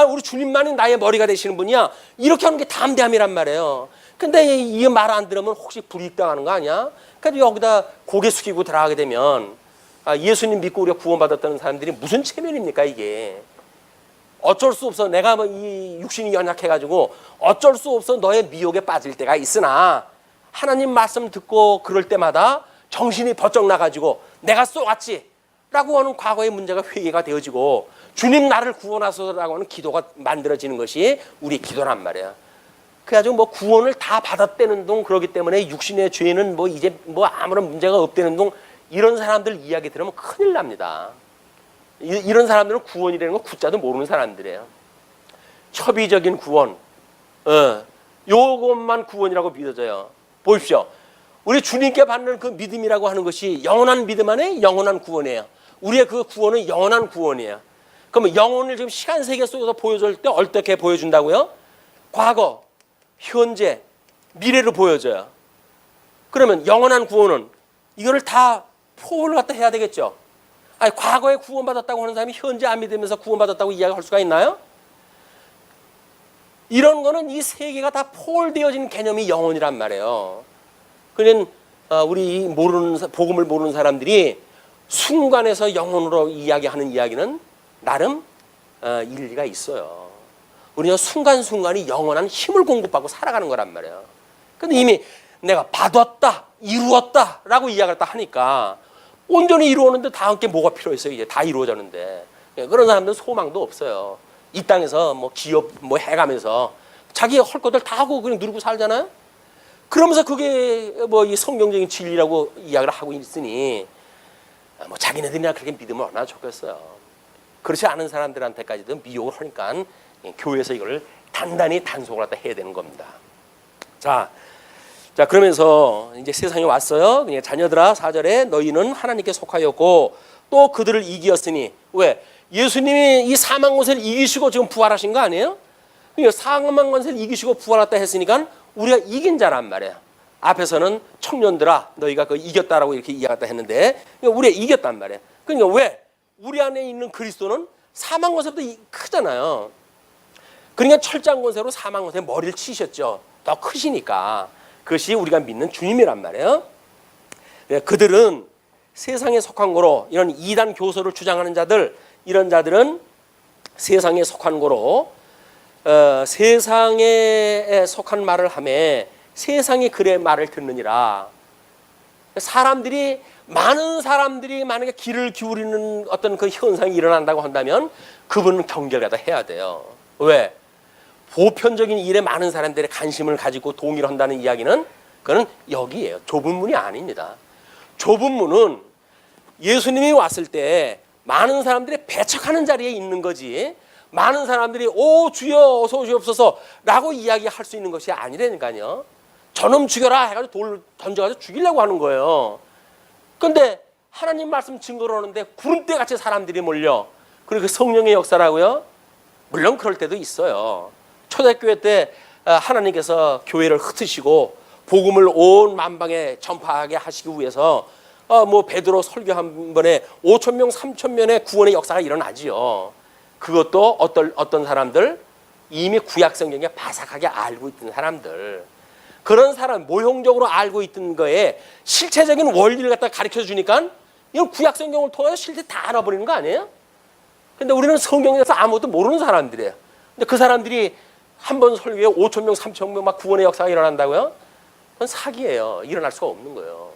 우리 주님만이 나의 머리가 되시는 분이야. 이렇게 하는 게 담대함이란 말이에요. 근데 이 말 안 들으면 혹시 불이익당하는 거 아니야? 그래도 여기다 고개 숙이고 들어가게 되면 예수님 믿고 우리가 구원받았다는 사람들이 무슨 체면입니까 이게. 어쩔 수 없어. 내가 이 육신이 연약해가지고 어쩔 수 없어 너의 미혹에 빠질 때가 있으나 하나님 말씀 듣고 그럴 때마다 정신이 번쩍 나가지고 내가 쏘았지 라고 하는 과거의 문제가 회개가 되어지고 주님 나를 구원하소서라고 하는 기도가 만들어지는 것이 우리 기도란 말이야. 그래가지고 뭐 구원을 다 받았다는 동 그러기 때문에 육신의 죄는 뭐 이제 뭐 아무런 문제가 없다는 동 이런 사람들 이야기 들으면 큰일 납니다. 이런 사람들은 구원이라는 거 구자도 모르는 사람들이에요. 협의적인 구원, 요것만 구원이라고 믿어져요. 보십시오. 우리 주님께 받는 그 믿음이라고 하는 것이 영원한 믿음 안에 영원한 구원이에요. 우리의 그 구원은 영원한 구원이에요. 그러면 영혼을 지금 시간 세계 속에서 보여줄 때 어떻게 보여준다고요? 과거, 현재, 미래를 보여줘요. 그러면 영원한 구원은 이거를 다 포함을 갖다 해야 되겠죠. 아니 과거에 구원받았다고 하는 사람이 현재 안 믿으면서 구원받았다고 이야기할 수가 있나요? 이런 거는 이 세계가 다 포함되어진 개념이 영혼이란 말이에요. 그러니까 우리 복음을 모르는 사람들이 순간에서 영혼으로 이야기하는 이야기는 나름 일리가 있어요. 우리는 순간순간이 영원한 힘을 공급받고 살아가는 거란 말이에요. 근데 이미 내가 받았다, 이루었다 라고 이야기를 딱 하니까 온전히 이루었는데 다음 게 뭐가 필요했어요. 이제 다 이루어졌는데. 그런 사람들은 소망도 없어요. 이 땅에서 뭐 기업 뭐 해가면서 자기 할 것들 다 하고 그냥 누리고 살잖아요. 그러면서 그게 뭐 이 성경적인 진리라고 이야기를 하고 있으니 뭐 자기네들이나 그렇게 믿으면 얼마나 좋겠어요. 그렇지 않은 사람들한테까지도 미혹을 하니까 교회에서 이걸 단단히 단속을 갖다 해야 되는 겁니다. 자 그러면서 이제 세상에 왔어요. 그냥 자녀들아 4절에 너희는 하나님께 속하였고 또 그들을 이기었으니 왜? 예수님이 이 사망 권세를 이기시고 지금 부활하신 거 아니에요? 그러니까 사망 권세를 이기시고 부활했다 했으니까 우리가 이긴 자란 말이에요. 앞에서는 청년들아 너희가 그 이겼다라고 이렇게 이야기했다 했는데 그러니까 우리가 이겼단 말이에요. 그러니까 왜? 우리 안에 있는 그리스도는 사망 권세보다 크잖아요. 그러니까 철장 권세로 사망 권세 머리를 치셨죠. 더 크시니까. 그것이 우리가 믿는 주님이란 말이에요. 그들은 세상에 속한 거로 이런 이단 교소를 주장하는 자들 이런 자들은 세상에 속한 거로 세상에 속한 말을 하며 세상이 그의 말을 듣느니라. 많은 사람들이 만약에 귀를 기울이는 어떤 그 현상이 일어난다고 한다면 그분은 경계를 해야 돼요. 왜? 보편적인 일에 많은 사람들의 관심을 가지고 동의를 한다는 이야기는 그건 여기에요. 좁은 문이 아닙니다. 좁은 문은 예수님이 왔을 때 많은 사람들이 배척하는 자리에 있는 거지, 많은 사람들이 오 주여 어서 오시옵소서 라고 이야기할 수 있는 것이 아니라니까요. 저놈 죽여라 해가지고 돌 던져가지고 죽이려고 하는 거예요. 그런데 하나님 말씀 증거로 하는데 구름대같이 사람들이 몰려. 그리고 그 성령의 역사라고요? 물론 그럴 때도 있어요. 초대교회 때 하나님께서 교회를 흩으시고 복음을 온 만방에 전파하게 하시기 위해서 베드로 설교 한 번에 5,000명, 3,000명의 구원의 역사가 일어나지요. 그것도 어떤 사람들, 이미 구약 성경에 바삭하게 알고 있던 사람들, 그런 사람 모형적으로 알고 있던 거에 실체적인 원리를 갖다 가르쳐 주니까 이건 구약 성경을 통해서 실제 다 알아버리는 거 아니에요? 근데 우리는 성경에서 아무것도 모르는 사람들이에요. 근데 그 사람들이 한 번 설교에 5,000명, 3,000명 막 구원의 역사가 일어난다고요? 그건 사기예요. 일어날 수가 없는 거예요.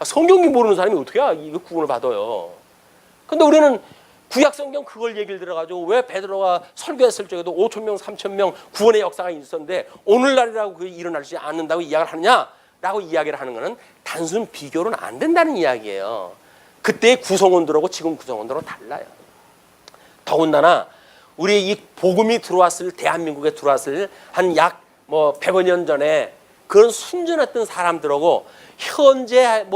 성경이 모르는 사람이 어떻게 이거 구원을 받아요? 근데 우리는 구약 성경 그걸 얘기를 들어가지고 왜 베드로가 설교했을 적에도 5,000명, 3,000명 구원의 역사가 있었는데 오늘날이라고 그게 일어나지 않는다고 이야기를 하느냐라고 이야기를 하는 것은 단순 비교는 안 된다는 이야기예요. 그때의 구성원들하고 지금 구성원들하고 달라요. 더군다나 우리 이 복음이 들어왔을, 대한민국에 들어왔을 한 약 100여 년 전에 그런 순전했던 사람들하고 현재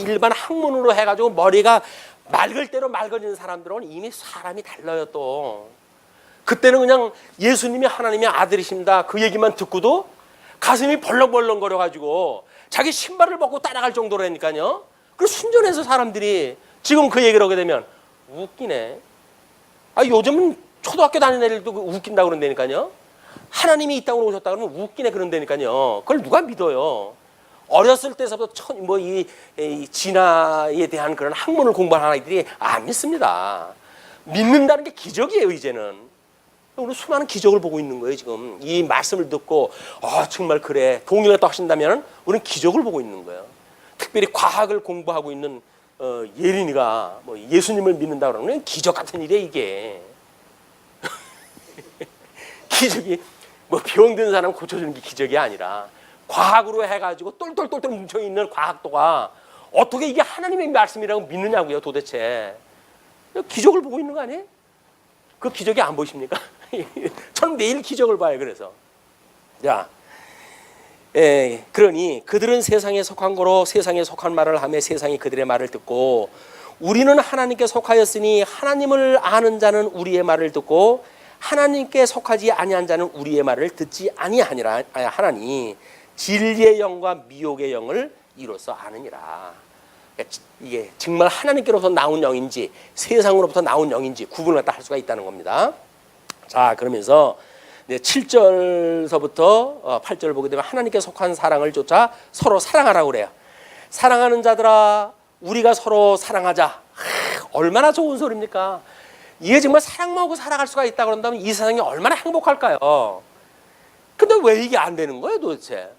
일반 학문으로 해가지고 머리가 맑을 대로 맑아지는 사람들은 이미 사람이 달라요. 또 그때는 그냥 예수님이 하나님의 아들이십니다 그 얘기만 듣고도 가슴이 벌렁벌렁 거려가지고 자기 신발을 벗고 따라갈 정도라니까요. 그리고 순전해서 사람들이 지금 그 얘기를 하게 되면 웃기네. 요즘은 초등학교 다니는 애들도 웃긴다고 그런다니까요. 하나님이 이 땅으로 오셨다 그러면 웃기네 그런다니까요. 그걸 누가 믿어요? 어렸을 때서부터 이 진화에 대한 그런 학문을 공부하는 아이들이 안 믿습니다. 믿는다는 게 기적이에요. 이제는 우리 수많은 기적을 보고 있는 거예요. 지금 이 말씀을 듣고 정말 그래 동의를 또 하신다면 우리는 기적을 보고 있는 거예요. 특별히 과학을 공부하고 있는 예린이가 예수님을 믿는다 그러면 기적 같은 일이에요. 이게 기적이 병든 사람 고쳐주는 게 기적이 아니라 과학으로 해가지고 똘똘똘똘 뭉쳐있는 과학도가 어떻게 이게 하나님의 말씀이라고 믿느냐고요. 도대체 기적을 보고 있는 거 아니에요? 그 기적이 안 보이십니까? 저는 매일 기적을 봐요. 그래서 그러니 그들은 세상에 속한 거로 세상에 속한 말을 하며 세상이 그들의 말을 듣고 우리는 하나님께 속하였으니 하나님을 아는 자는 우리의 말을 듣고 하나님께 속하지 아니한 자는 우리의 말을 듣지 아니하니라 하나니 진리의 영과 미혹의 영을 이로써 아느니라. 이게 정말 하나님께로부터 나온 영인지 세상으로부터 나온 영인지 구분을 할 수가 있다는 겁니다. 자, 그러면서 7절서부터 8절을 보게 되면 하나님께 속한 사랑을 쫓아 서로 사랑하라고 그래요. 사랑하는 자들아 우리가 서로 사랑하자. 얼마나 좋은 소리입니까? 이게 정말 사랑만 하고 살아갈 수가 있다 그런다면 이 세상이 얼마나 행복할까요? 근데 왜 이게 안 되는 거예요 도대체?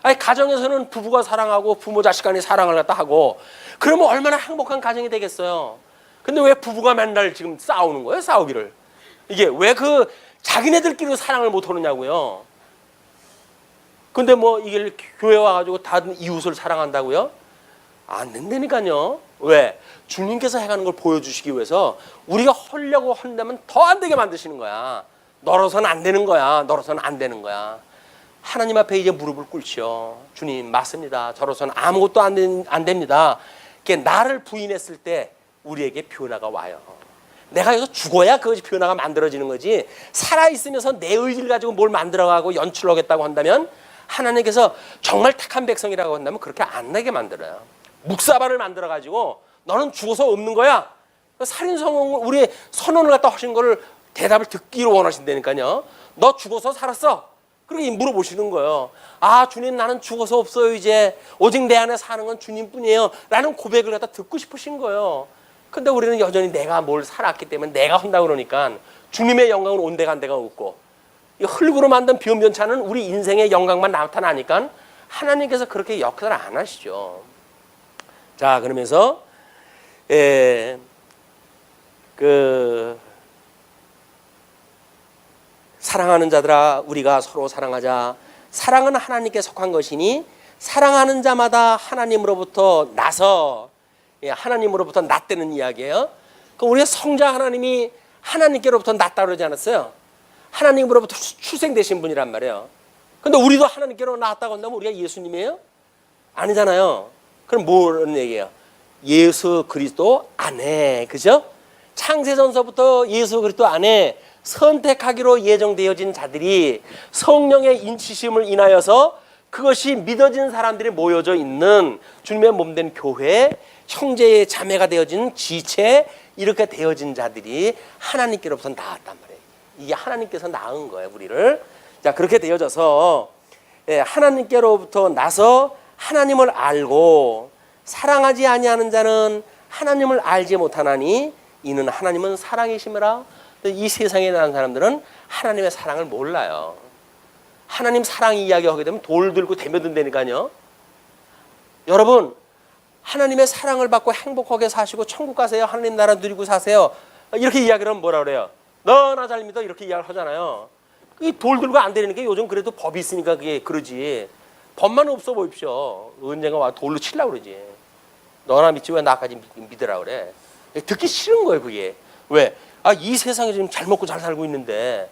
가정에서는 부부가 사랑하고 부모 자식 간에 사랑을 갖다 하고 그러면 얼마나 행복한 가정이 되겠어요? 근데 왜 부부가 맨날 지금 싸우는 거예요? 싸우기를. 이게 왜 자기네들끼리 사랑을 못 하느냐고요? 근데 이게 교회 와가지고 다른 이웃을 사랑한다고요? 안 된다니까요. 왜? 주님께서 해가는 걸 보여주시기 위해서 우리가 하려고 한다면 더 안 되게 만드시는 거야. 너로서는 안 되는 거야. 너로서는 안 되는 거야. 하나님 앞에 이제 무릎을 꿇죠. 주님 맞습니다. 저로서는 아무것도 안 됩니다. 나를 부인했을 때 우리에게 변화가 와요. 내가 여기서 죽어야 그것이 변화가 만들어지는 거지 살아있으면서 내 의지를 가지고 뭘 만들어가고 연출하겠다고 한다면 하나님께서 정말 택한 백성이라고 한다면 그렇게 안 나게 만들어요. 묵사발을 만들어가지고 너는 죽어서 없는 거야. 살인성을 우리 선언을 갖다 하신 거를 대답을 듣기로 원하신다니까요. 너 죽어서 살았어. 그렇게 물어보시는 거예요. 주님 나는 죽어서 없어요. 이제 오직 내 안에 사는 건 주님뿐이에요 라는 고백을 갖다 듣고 싶으신 거예요. 근데 우리는 여전히 내가 뭘 살았기 때문에 내가 한다고 그러니까 주님의 영광은 온데간데가 없고 이 흙으로 만든 변변찮은 우리 인생의 영광만 나타나니까 하나님께서 그렇게 역할을 안 하시죠. 자, 그러면서 사랑하는 자들아 우리가 서로 사랑하자. 사랑은 하나님께 속한 것이니 사랑하는 자마다 하나님으로부터 나서, 하나님으로부터 났다는 이야기예요. 우리가 성자 하나님이 하나님께로부터 났다 그러지 않았어요? 하나님으로부터 출생되신 분이란 말이에요. 근데 우리도 하나님께로 나왔다고 한다면 우리가 예수님이에요? 아니잖아요. 그럼 뭐라는 얘기예요? 예수 그리스도 안에, 그죠? 창세전서부터 예수 그리스도 안에 선택하기로 예정되어진 자들이 성령의 인치심을 인하여서 그것이 믿어진 사람들이 모여져 있는 주님의 몸된 교회, 형제의 자매가 되어진 지체, 이렇게 되어진 자들이 하나님께로부터 나왔단 말이에요. 이게 하나님께서 낳은 거예요, 우리를. 자, 그렇게 되어져서 하나님께로부터 나서 하나님을 알고 사랑하지 아니하는 자는 하나님을 알지 못하나니 이는 하나님은 사랑이심이라. 이 세상에 나는 사람들은 하나님의 사랑을 몰라요. 하나님 사랑 이야기하게 되면 돌 들고 대면든다니까요. 여러분, 하나님의 사랑을 받고 행복하게 사시고 천국 가세요, 하나님 나라 누리고 사세요, 이렇게 이야기를 하면 뭐라 그래요? 너나 잘 믿어, 이렇게 이야기를 하잖아요. 이 돌 들고 안 되는 게 요즘 그래도 법이 있으니까 그게 그러지. 법만 없어 보십시오. 언젠가 와 돌로 치려고 그러지. 너나 믿지 왜 나까지 믿으라 그래. 듣기 싫은 거예요, 그게. 왜? 이 세상에 지금 잘 먹고 잘 살고 있는데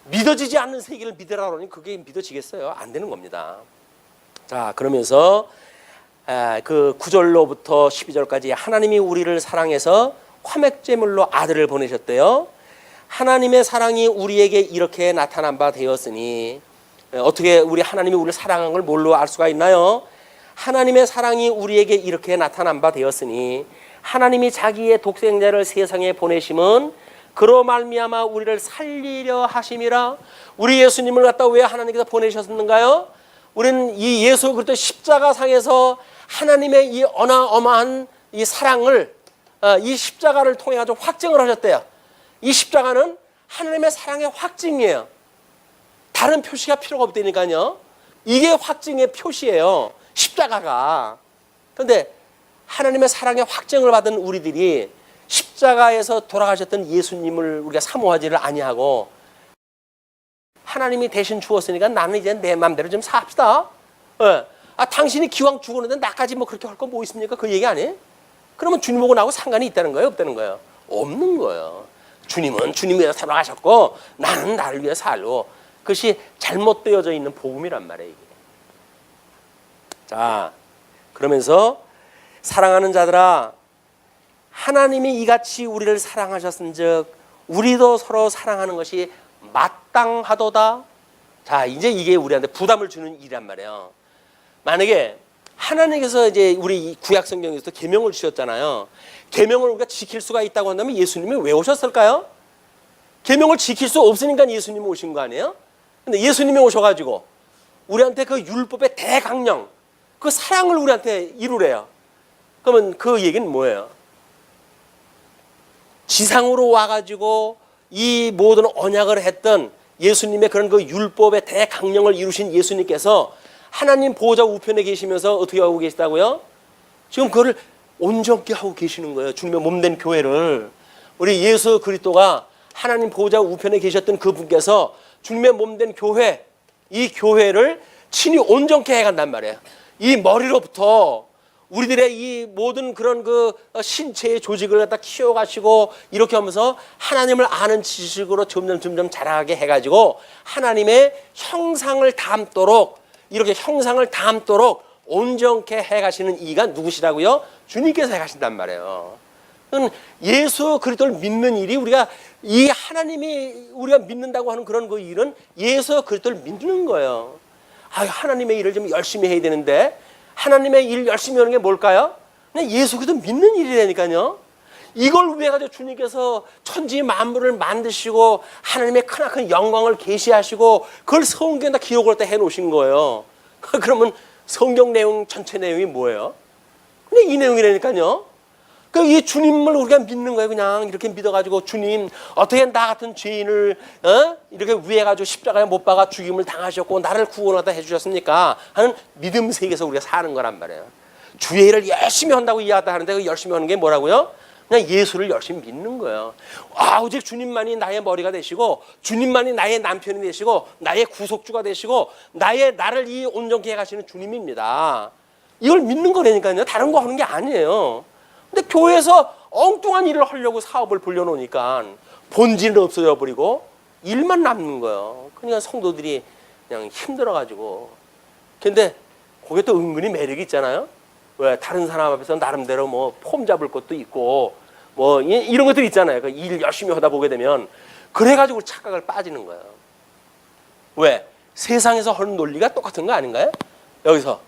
믿어지지 않는 세계를 믿으라 그러니 그게 믿어지겠어요? 안 되는 겁니다. 자, 그러면서 그 9절로부터 12절까지 하나님이 우리를 사랑해서 화목제물로 아들을 보내셨대요. 하나님의 사랑이 우리에게 이렇게 나타난 바 되었으니, 어떻게 우리 하나님이 우리를 사랑한 걸 뭘로 알 수가 있나요? 하나님의 사랑이 우리에게 이렇게 나타난 바 되었으니 하나님이 자기의 독생자를 세상에 보내심은 그로 말미암아 우리를 살리려 하심이라. 우리 예수님을 갖다 왜 하나님께서 보내셨는가요? 우리는 이 예수 그리스도 십자가상에서 하나님의 이 어마어마한 이 사랑을 이 십자가를 통해 가지고 확증을 하셨대요. 이 십자가는 하나님의 사랑의 확증이에요. 다른 표시가 필요가 없다니까요. 이게 확증의 표시예요, 십자가가. 그런데 하나님의 사랑의 확증을 받은 우리들이 십자가에서 돌아가셨던 예수님을 우리가 사모하지를 아니하고, 하나님이 대신 주었으니까 나는 이제 내 마음대로 좀 삽시다. 당신이 기왕 죽었는데 나까지 뭐 그렇게 할 거 뭐 있습니까? 그 얘기 아니에요? 그러면 주님하고 나하고 상관이 있다는 거예요, 없다는 거예요? 없는 거예요. 주님은 주님 위해서 살아가셨고 나는 나를 위해 살고, 그것이 잘못되어져 있는 복음이란 말이에요, 이게. 자, 그러면서 사랑하는 자들아 하나님이 이같이 우리를 사랑하셨은즉 우리도 서로 사랑하는 것이 마땅하도다. 자, 이제 이게 우리한테 부담을 주는 일이란 말이에요. 만약에 하나님께서 이제 우리 구약 성경에서 계명을 주셨잖아요. 계명을 우리가 지킬 수가 있다고 한다면 예수님이 왜 오셨을까요? 계명을 지킬 수 없으니까 예수님이 오신 거 아니에요? 근데 예수님이 오셔가지고 우리한테 그 율법의 대강령, 그 사랑을 우리한테 이루래요. 그러면 그 얘기는 뭐예요? 지상으로 와가지고 이 모든 언약을 했던 예수님의 그런 그 율법의 대강령을 이루신 예수님께서 하나님 보호자 우편에 계시면서 어떻게 하고 계시다고요? 지금 그거를 온전케 하고 계시는 거예요. 주님의 몸된 교회를. 우리 예수 그리스도가 하나님 보호자 우편에 계셨던 그분께서 주님의 몸된 교회, 이 교회를 친히 온전케 해간단 말이에요. 이 머리로부터 우리들의 이 모든 그런 그 신체의 조직을 갖다 키워가시고 이렇게 하면서 하나님을 아는 지식으로 점점 자라게 해가지고 하나님의 형상을 닮도록, 이렇게 형상을 닮도록 온전케 해가시는 이가 누구시라고요? 주님께서 해가신단 말이에요. 예수 그리스도를 믿는 일이, 우리가 이 하나님이 우리가 믿는다고 하는 그런 그 일은 예수 그리스도를 믿는 거예요. 하나님의 일을 좀 열심히 해야 되는데 하나님의 일 열심히 하는 게 뭘까요? 그냥 예수 그리스도 믿는 일이라니까요. 이걸 위해 가지고 주님께서 천지 만물을 만드시고 하나님의 크나큰 영광을 계시하시고 그걸 성경에다 기록을 해 놓으신 거예요. 그러면 성경 내용 전체 내용이 뭐예요? 그냥 이 내용이라니까요. 이 주님을 우리가 믿는 거예요. 그냥 이렇게 믿어가지고 주님 어떻게 나 같은 죄인을 이렇게 위해가지고 십자가에 못 박아 죽임을 당하셨고 나를 구원하다 해주셨습니까? 하는 믿음 세계에서 우리가 사는 거란 말이에요. 주의 일을 열심히 한다고 이해하다 하는데 그 열심히 하는 게 뭐라고요? 그냥 예수를 열심히 믿는 거예요. 오직 주님만이 나의 머리가 되시고 주님만이 나의 남편이 되시고 나의 구속주가 되시고 나를 이 온전케 해가시는 주님입니다. 이걸 믿는 거라니까요. 다른 거 하는 게 아니에요. 근데 교회에서 엉뚱한 일을 하려고 사업을 벌려놓으니까 본질은 없어져 버리고 일만 남는 거예요. 그러니까 성도들이 그냥 힘들어가지고. 근데 그게 또 은근히 매력이 있잖아요. 왜 다른 사람 앞에서 나름대로 뭐 폼 잡을 것도 있고 뭐 이런 것들이 있잖아요. 그 일 열심히 하다 보게 되면 그래가지고 착각을 빠지는 거예요. 왜? 세상에서 하는 논리가 똑같은 거 아닌가요? 여기서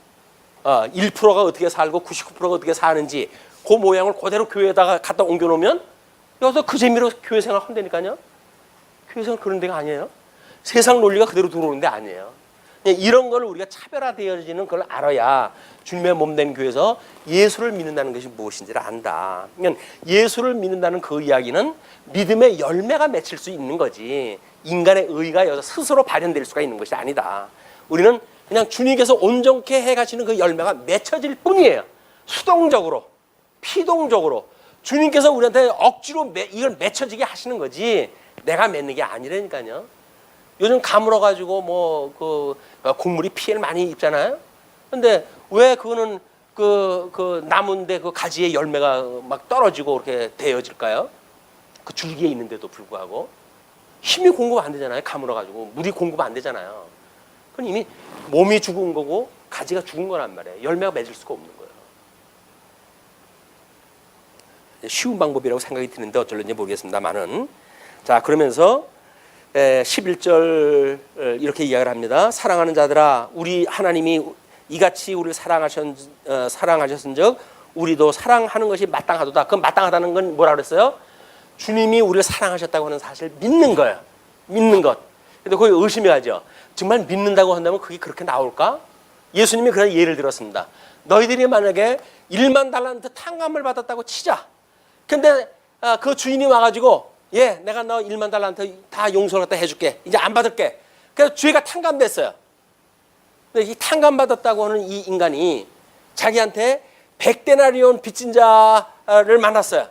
1%가 어떻게 살고 99%가 어떻게 사는지 그 모양을 그대로 교회에다가 갖다 옮겨놓으면 여기서 그 재미로 교회 생활 한다니까요. 교회 생활 그런 데가 아니에요. 세상 논리가 그대로 들어오는 데 아니에요. 이런 걸 우리가 차별화되어지는 걸 알아야 주님의 몸된 교회에서 예수를 믿는다는 것이 무엇인지를 안다. 그러니까 예수를 믿는다는 그 이야기는 믿음의 열매가 맺힐 수 있는 거지 인간의 의가 여기서 스스로 발현될 수가 있는 것이 아니다. 우리는 그냥 주님께서 온전케 해가시는 그 열매가 맺혀질 뿐이에요. 수동적으로 피동적으로 주님께서 우리한테 억지로 이걸 맺혀지게 하시는 거지 내가 맺는 게 아니라니까요. 요즘 가물어가지고 뭐 곡물이 피해를 많이 입잖아요. 근데 왜 그거는 그 나무인데 그 가지에 열매가 막 떨어지고 그렇게 되어질까요? 그 줄기에 있는데도 불구하고 힘이 공급 안 되잖아요. 가물어가지고 물이 공급 안 되잖아요. 그건 이미 몸이 죽은 거고 가지가 죽은 거란 말이에요. 열매가 맺을 수가 없는 거예요. 쉬운 방법이라고 생각이 드는데 어쩔런지 모르겠습니다만은 자 그러면서 11절 이렇게 이야기를 합니다. 사랑하는 자들아 우리 하나님이 이같이 우리를 사랑하셨은즉 우리도 사랑하는 것이 마땅하도다. 그 마땅하다는 건 뭐라 그랬어요? 주님이 우리를 사랑하셨다고 하는 사실을 믿는 거예요. 믿는 것. 근데 거기 의심이 가죠. 정말 믿는다고 한다면 그게 그렇게 나올까? 예수님이 그런 예를 들었습니다. 너희들이 만약에 1만 달란트 탕감을 받았다고 치자. 근데 그 주인이 와가지고 내가 너 1만 달란트 다 용서를 갖다 해줄게. 이제 안 받을게. 그래서 죄가 탕감됐어요. 근데 이 탕감받았다고 하는 이 인간이 자기한테 100데나리온 빚진 자를 만났어요.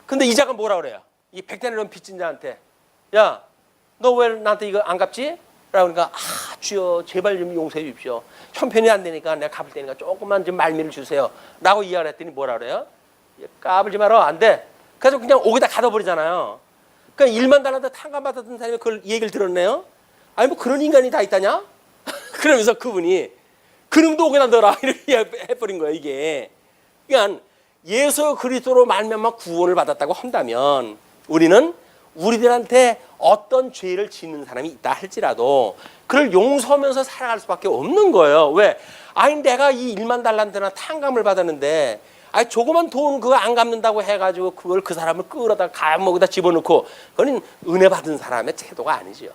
근데 이자가 뭐라 그래요? 이 100데나리온 빚진 자한테 야, 너 왜 나한테 이거 안 갚지? 라고 그러니까 주여 제발 좀 용서해 주십시오. 형편이 안 되니까 내가 갚을 테니까 조금만 좀 말미를 주세요. 라고 이야기를 했더니 뭐라 그래요? 까불지 마라. 안 돼. 그래서 그냥 옥에다 가둬버리잖아요. 그러니까 1만 달란트 탕감받았던 사람이 그걸 얘기를 들었네요. 아니 뭐 그런 인간이 다 있다냐? 그러면서 그분이 그놈도 옥에다 넣어라 이렇게 해버린 거예요. 이게 그러니까 예수 그리스도로 말미암아 구원을 받았다고 한다면 우리는 우리들한테 어떤 죄를 짓는 사람이 있다 할지라도 그걸 용서하면서 살아갈 수밖에 없는 거예요. 왜? 아니 내가 이 1만 달란트나 탕감을 받았는데 아니 조그만 돈 그거 안 갚는다고 해가지고 그걸 그 사람을 끌어다 감옥에다 집어넣고 그건 은혜 받은 사람의 태도가 아니죠.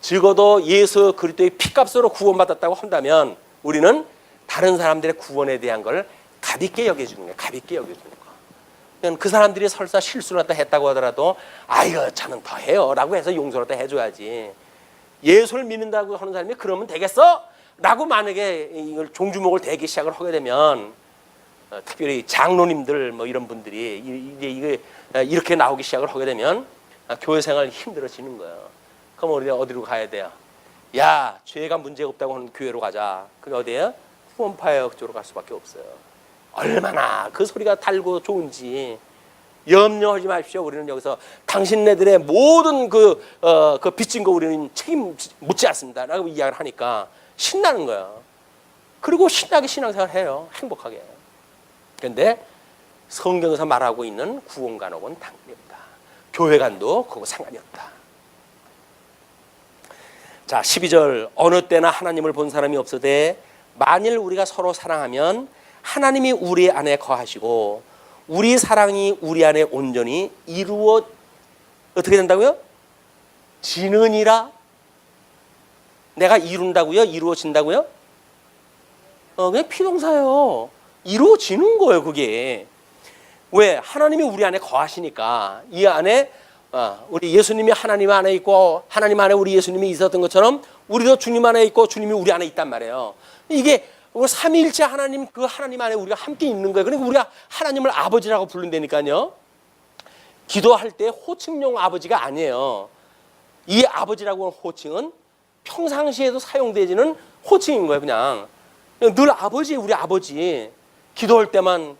적어도 예수 그리스도의 피값으로 구원받았다고 한다면 우리는 다른 사람들의 구원에 대한 걸 가볍게 여겨주는 거예요. 가볍게 여겨주는 거. 그냥 그 사람들이 설사 실수를 했다고 하더라도 아이고 저는 더 해요 라고 해서 용서를 다 해줘야지. 예수를 믿는다고 하는 사람이 그러면 되겠어? 라고 만약에 이걸 종주목을 대기 시작을 하게 되면 특별히 장로님들 뭐 이런 분들이 이게 이렇게 나오기 시작을 하게 되면 교회 생활이 힘들어지는 거예요. 그럼 우리가 어디로 가야 돼요? 야, 죄가 문제가 없다고 하는 교회로 가자. 그게 어디예요? 후원파역 쪽으로 갈 수밖에 없어요. 얼마나 그 소리가 달고 좋은지 염려하지 마십시오. 우리는 여기서 당신네들의 모든 그 빚진 거 우리는 책임 묻지 않습니다. 라고 이야기를 하니까 신나는 거예요. 그리고 신나게 신앙생활 해요. 행복하게. 그런데 성경에서 말하고 있는 구원간혹은 당연히 없다. 교회간도 그거 상관이 없다. 자, 12절 어느 때나 하나님을 본 사람이 없으되 만일 우리가 서로 사랑하면 하나님이 우리 안에 거하시고 우리 사랑이 우리 안에 온전히 이루어 어떻게 된다고요? 지느니라. 내가 이룬다고요? 이루어진다고요? 그냥 피동사예요. 이루어지는 거예요. 그게 왜? 하나님이 우리 안에 거하시니까. 이 안에 우리 예수님이 하나님 안에 있고 하나님 안에 우리 예수님이 있었던 것처럼 우리도 주님 안에 있고 주님이 우리 안에 있단 말이에요. 이게 삼위일체 하나님, 그 하나님 안에 우리가 함께 있는 거예요. 그러니까 우리가 하나님을 아버지라고 부른다니까요. 기도할 때 호칭용 아버지가 아니에요. 이 아버지라고 하는 호칭은 평상시에도 사용되지는 호칭인 거예요. 그냥 늘 아버지, 우리 아버지. 기도할 때만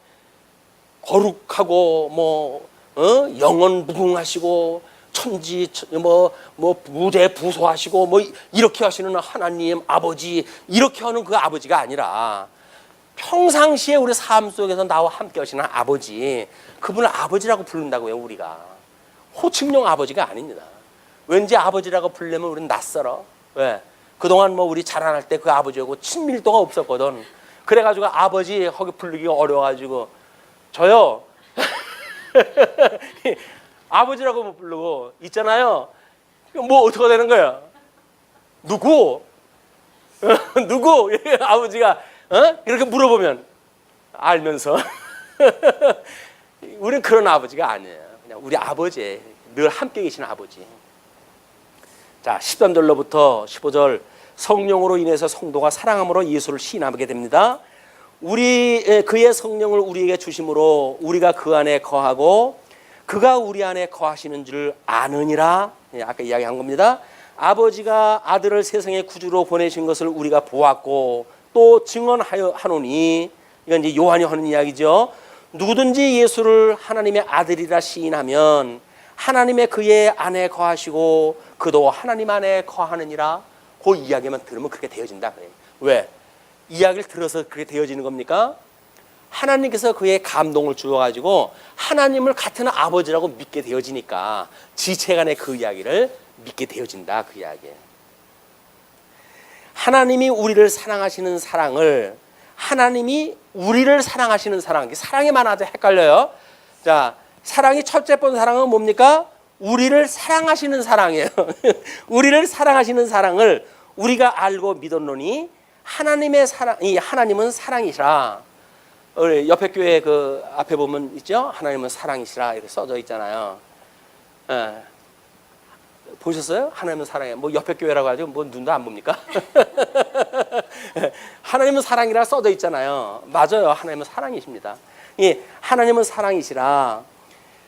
거룩하고 영원 무궁하시고 천지 무대 부소하시고 이렇게 하시는 하나님 아버지, 이렇게 하는 그 아버지가 아니라 평상시에 우리 삶 속에서 나와 함께 하시는 아버지, 그분을 아버지라고 부른다고요. 우리가 호칭용 아버지가 아닙니다. 왠지 아버지라고 부르려면 우리는 낯설어. 왜? 그동안 우리 자라날 때 그 아버지하고 친밀도가 없었거든. 그래가지고 아버지 거기 부르기가 어려워가지고 저요 아버지라고 못 부르고 있잖아요. 뭐 어떻게 되는 거야? 누구? 누구? 아버지가 이렇게 물어보면 알면서 우리는 그런 아버지가 아니에요. 그냥 우리 아버지, 늘 함께 계시는 아버지. 자, 13절로부터 15절, 성령으로 인해서 성도가 사랑함으로 예수를 시인하게 됩니다. 그의 성령을 우리에게 주심으로 우리가 그 안에 거하고 그가 우리 안에 거하시는 줄 아느니라. 아까 이야기한 겁니다. 아버지가 아들을 세상의 구주로 보내신 것을 우리가 보았고 또 증언하노니, 이건 이제 요한이 하는 이야기죠. 누구든지 예수를 하나님의 아들이라 시인하면 하나님의 그의 안에 거하시고 그도 하나님 안에 거하느니라. 그 이야기만 들으면 그렇게 되어진다. 왜? 이야기를 들어서 그렇게 되어지는 겁니까? 하나님께서 그의 감동을 주어가지고 하나님을 같은 아버지라고 믿게 되어지니까 지체간의 그 이야기를 믿게 되어진다. 그 이야기예요. 하나님이 우리를 사랑하시는 사랑을, 하나님이 우리를 사랑하시는 사랑, 사랑이 많아서 헷갈려요. 자, 사랑이 첫째 번 사랑은 뭡니까? 우리를 사랑하시는 사랑이에요. 우리를 사랑하시는 사랑을 우리가 알고 믿었노니 하나님의 사랑, 하나님은 사랑이시라. 우리 옆에 교회 그 앞에 보면 있죠? 하나님은 사랑이시라 이렇게 써져 있잖아요. 보셨어요? 하나님은 사랑이에요. 옆에 교회라고 하죠. 눈도 안 봅니까? 하나님은 사랑이라 써져 있잖아요. 맞아요. 하나님은 사랑이십니다. 하나님은 사랑이시라.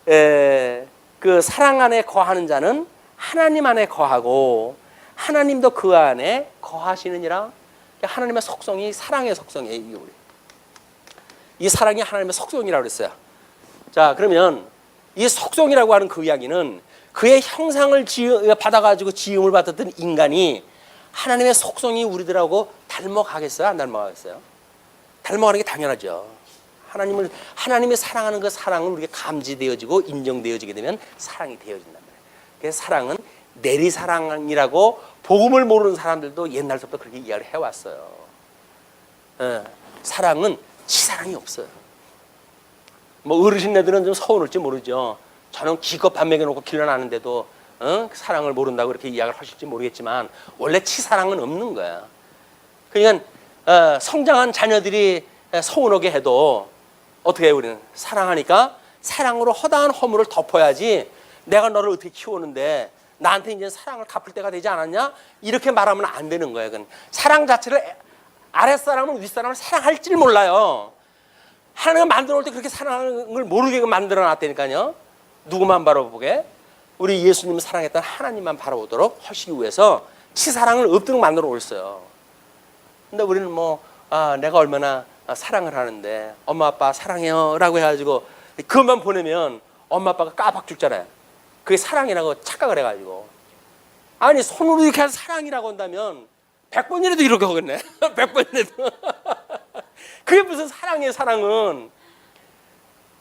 그 사랑 안에 거하는 자는 하나님 안에 거하고 하나님도 그 안에 거하시느니라. 하나님의 속성이 사랑의 속성이에요. 이 사랑이 하나님의 속성이라고 그랬어요. 자, 그러면 이 속성이라고 하는 그 이야기는 그의 형상을 받아가지고 지음을 받았던 인간이 하나님의 속성이 우리들하고 닮아가겠어요? 안 닮아가겠어요? 닮아가는 게 당연하죠. 하나님이 사랑하는 그 사랑은 우리가 감지되어지고 인정되어지게 되면 사랑이 되어진단 말이에요. 그래서 사랑은 내리사랑이라고 복음을 모르는 사람들도 옛날부터 그렇게 이야기를 해왔어요. 사랑은 치사랑이 없어요. 어르신네들은 좀 서운할지 모르죠. 저는 기껏 밥 먹여놓고 길러놨는데도 사랑을 모른다고 그렇게 이야기를 하실지 모르겠지만 원래 치사랑은 없는 거야. 그러니까 성장한 자녀들이 서운하게 해도 어떻게 해요? 우리는 사랑하니까 사랑으로 허다한 허물을 덮어야지. 내가 너를 어떻게 키우는데 나한테 이제 사랑을 갚을 때가 되지 않았냐? 이렇게 말하면 안 되는 거예요. 그건 사랑 자체를 아랫사람은 윗사람을 사랑할 줄 몰라요. 하나님을 만들어 올 때 그렇게 사랑하는 걸 모르게 만들어 놨다니까요. 누구만 바라보게? 우리 예수님 사랑했던 하나님만 바라보도록 하시기 위해서 치사랑을 없도록 만들어 올었어요. 근데 우리는 내가 얼마나 사랑을 하는데 엄마 아빠 사랑해요 라고 해가지고 그것만 보내면 엄마 아빠가 까박 죽잖아요. 그게 사랑이라고 착각을 해가지고. 아니 손으로 이렇게 해서 사랑이라고 한다면 100번이라도 이렇게 하겠네. 100번이라도. 그게 무슨 사랑이에요, 사랑은.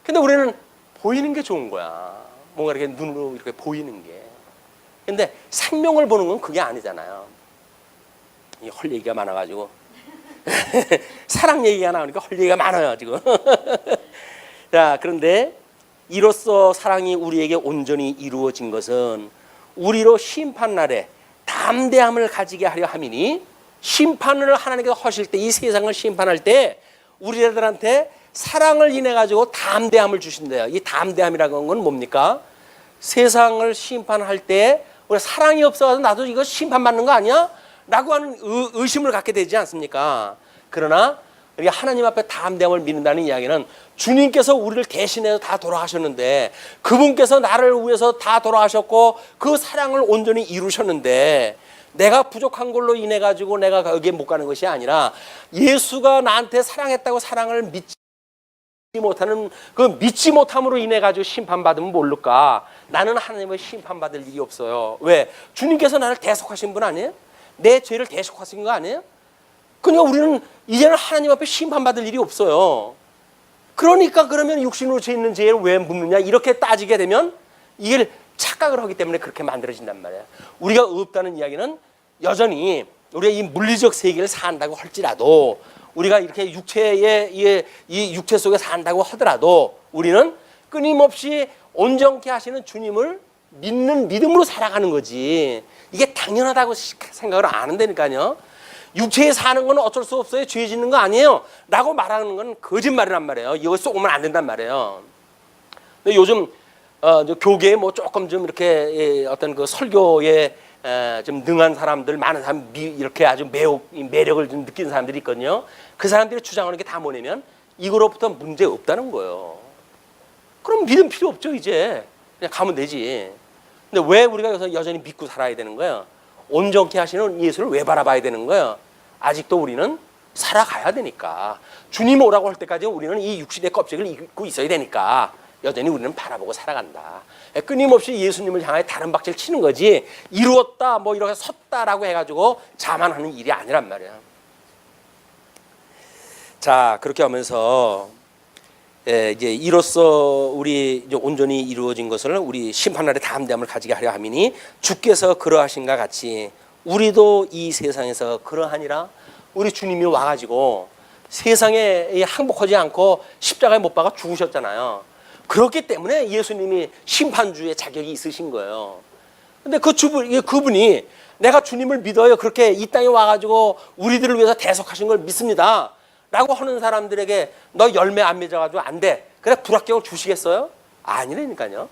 근데 우리는 보이는 게 좋은 거야. 뭔가 이렇게 눈으로 이렇게 보이는 게. 근데 생명을 보는 건 그게 아니잖아요. 헐 얘기가 많아가지고. 사랑 얘기가 나오니까 헐 얘기가 많아요, 지금. 자, 그런데 이로써 사랑이 우리에게 온전히 이루어진 것은 우리로 심판날에 담대함을 가지게 하려 함이니, 심판을 하나님께서 하실 때, 이 세상을 심판할 때 우리들한테 사랑을 인해 가지고 담대함을 주신대요. 이 담대함이라는 건 뭡니까? 세상을 심판할 때 우리가 사랑이 없어서 나도 이거 심판받는 거 아니야? 라고 하는 의심을 갖게 되지 않습니까? 그러나 우리가 하나님 앞에 담대함을 믿는다는 이야기는 주님께서 우리를 대신해서 다 돌아가셨는데, 그분께서 나를 위해서 다 돌아가셨고 그 사랑을 온전히 이루셨는데, 내가 부족한 걸로 인해 가지고 내가 여기에 못 가는 것이 아니라 예수가 나한테 사랑했다고 사랑을 믿지 못하는 그 믿지 못함으로 인해 가지고 심판받으면 모를까? 나는 하나님의 심판받을 일이 없어요. 왜? 주님께서 나를 대속하신 분 아니에요? 내 죄를 대속하신 거 아니에요? 그러니까 우리는 이제는 하나님 앞에 심판받을 일이 없어요. 그러니까 그러면 육신으로 죄 있는 죄를 왜 묻느냐? 이렇게 따지게 되면 이게 착각을 하기 때문에 그렇게 만들어진단 말이에요. 우리가 없다는 이야기는 여전히 우리가 이 물리적 세계를 산다고 할지라도, 우리가 이렇게 육체의 이 육체 속에 산다고 하더라도 우리는 끊임없이 온전케 하시는 주님을 믿는 믿음으로 살아가는 거지. 이게 당연하다고 생각을 안 한다니까요. 육체에 사는 건 어쩔 수 없어요. 죄 짓는 거 아니에요. 라고 말하는 건 거짓말이란 말이에요. 이거 쏘면 안 된단 말이에요. 근데 요즘 교계에 뭐 조금 좀 이렇게 어떤 그 설교에 좀 능한 사람들, 많은 사람 이렇게 아주 매력을 좀 느끼는 사람들이 있거든요. 그 사람들이 주장하는 게 다 뭐냐면 이거로부터 문제 없다는 거예요. 그럼 믿음 필요 없죠. 이제 그냥 가면 되지. 근데 왜 우리가 여전히 믿고 살아야 되는 거예요? 온전케 하시는 예수를 왜 바라봐야 되는 거예요? 아직도 우리는 살아가야 되니까. 주님 오라고 할 때까지 우리는 이 육신의 껍질을 입고 있어야 되니까 여전히 우리는 바라보고 살아간다. 끊임없이 예수님을 향해 다른 박질 치는 거지, 이루었다 뭐 이렇게 섰다라고 해가지고 자만하는 일이 아니란 말이야. 자, 그렇게 하면서 이제 이로써 우리 이제 온전히 이루어진 것을 우리 심판날에 담대함을 가지게 하려 함이니 주께서 그러하신가 같이 우리도 이 세상에서 그러하니라. 우리 주님이 와가지고 세상에 항복하지 않고 십자가에 못 박아 죽으셨잖아요. 그렇기 때문에 예수님이 심판주의 자격이 있으신 거예요. 근데 그분이 내가 주님을 믿어요, 그렇게 이 땅에 와가지고 우리들을 위해서 대속하신 걸 믿습니다 라고 하는 사람들에게 너 열매 안 맺어가지고 안 돼, 그래 불합격을 주시겠어요? 아니라니까요.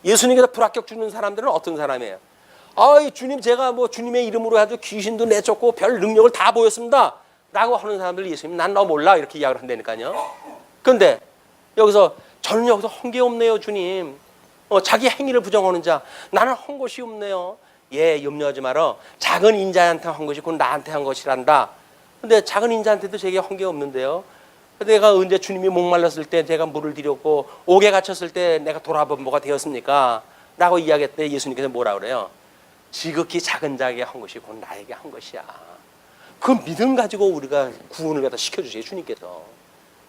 예수님께서 불합격 주는 사람들은 어떤 사람이에요? 주님, 제가 뭐 주님의 이름으로 해도 귀신도 내쫓고 별 능력을 다 보였습니다 라고 하는 사람들 예수님 난 너 몰라 이렇게 이야기를 한다니까요. 그런데 여기서 저는 여기서 한 게 없네요 주님. 자기 행위를 부정하는 자, 나는 한 것이 없네요. 예, 염려하지 마라. 작은 인자한테 한 것이 곧 나한테 한 것이란다. 근데 작은 인자한테도 제게 한 게 없는데요. 내가 언제 주님이 목말랐을 때 제가 물을 드렸고 옥에 갇혔을 때 내가 돌아본 뭐가 되었습니까? 라고 이야기했을 때 예수님께서 뭐라 그래요? 지극히 작은 자에게 한 것이 곧 나에게 한 것이야. 그 믿음 가지고 우리가 구원을 갖다 시켜주세요 주님께서.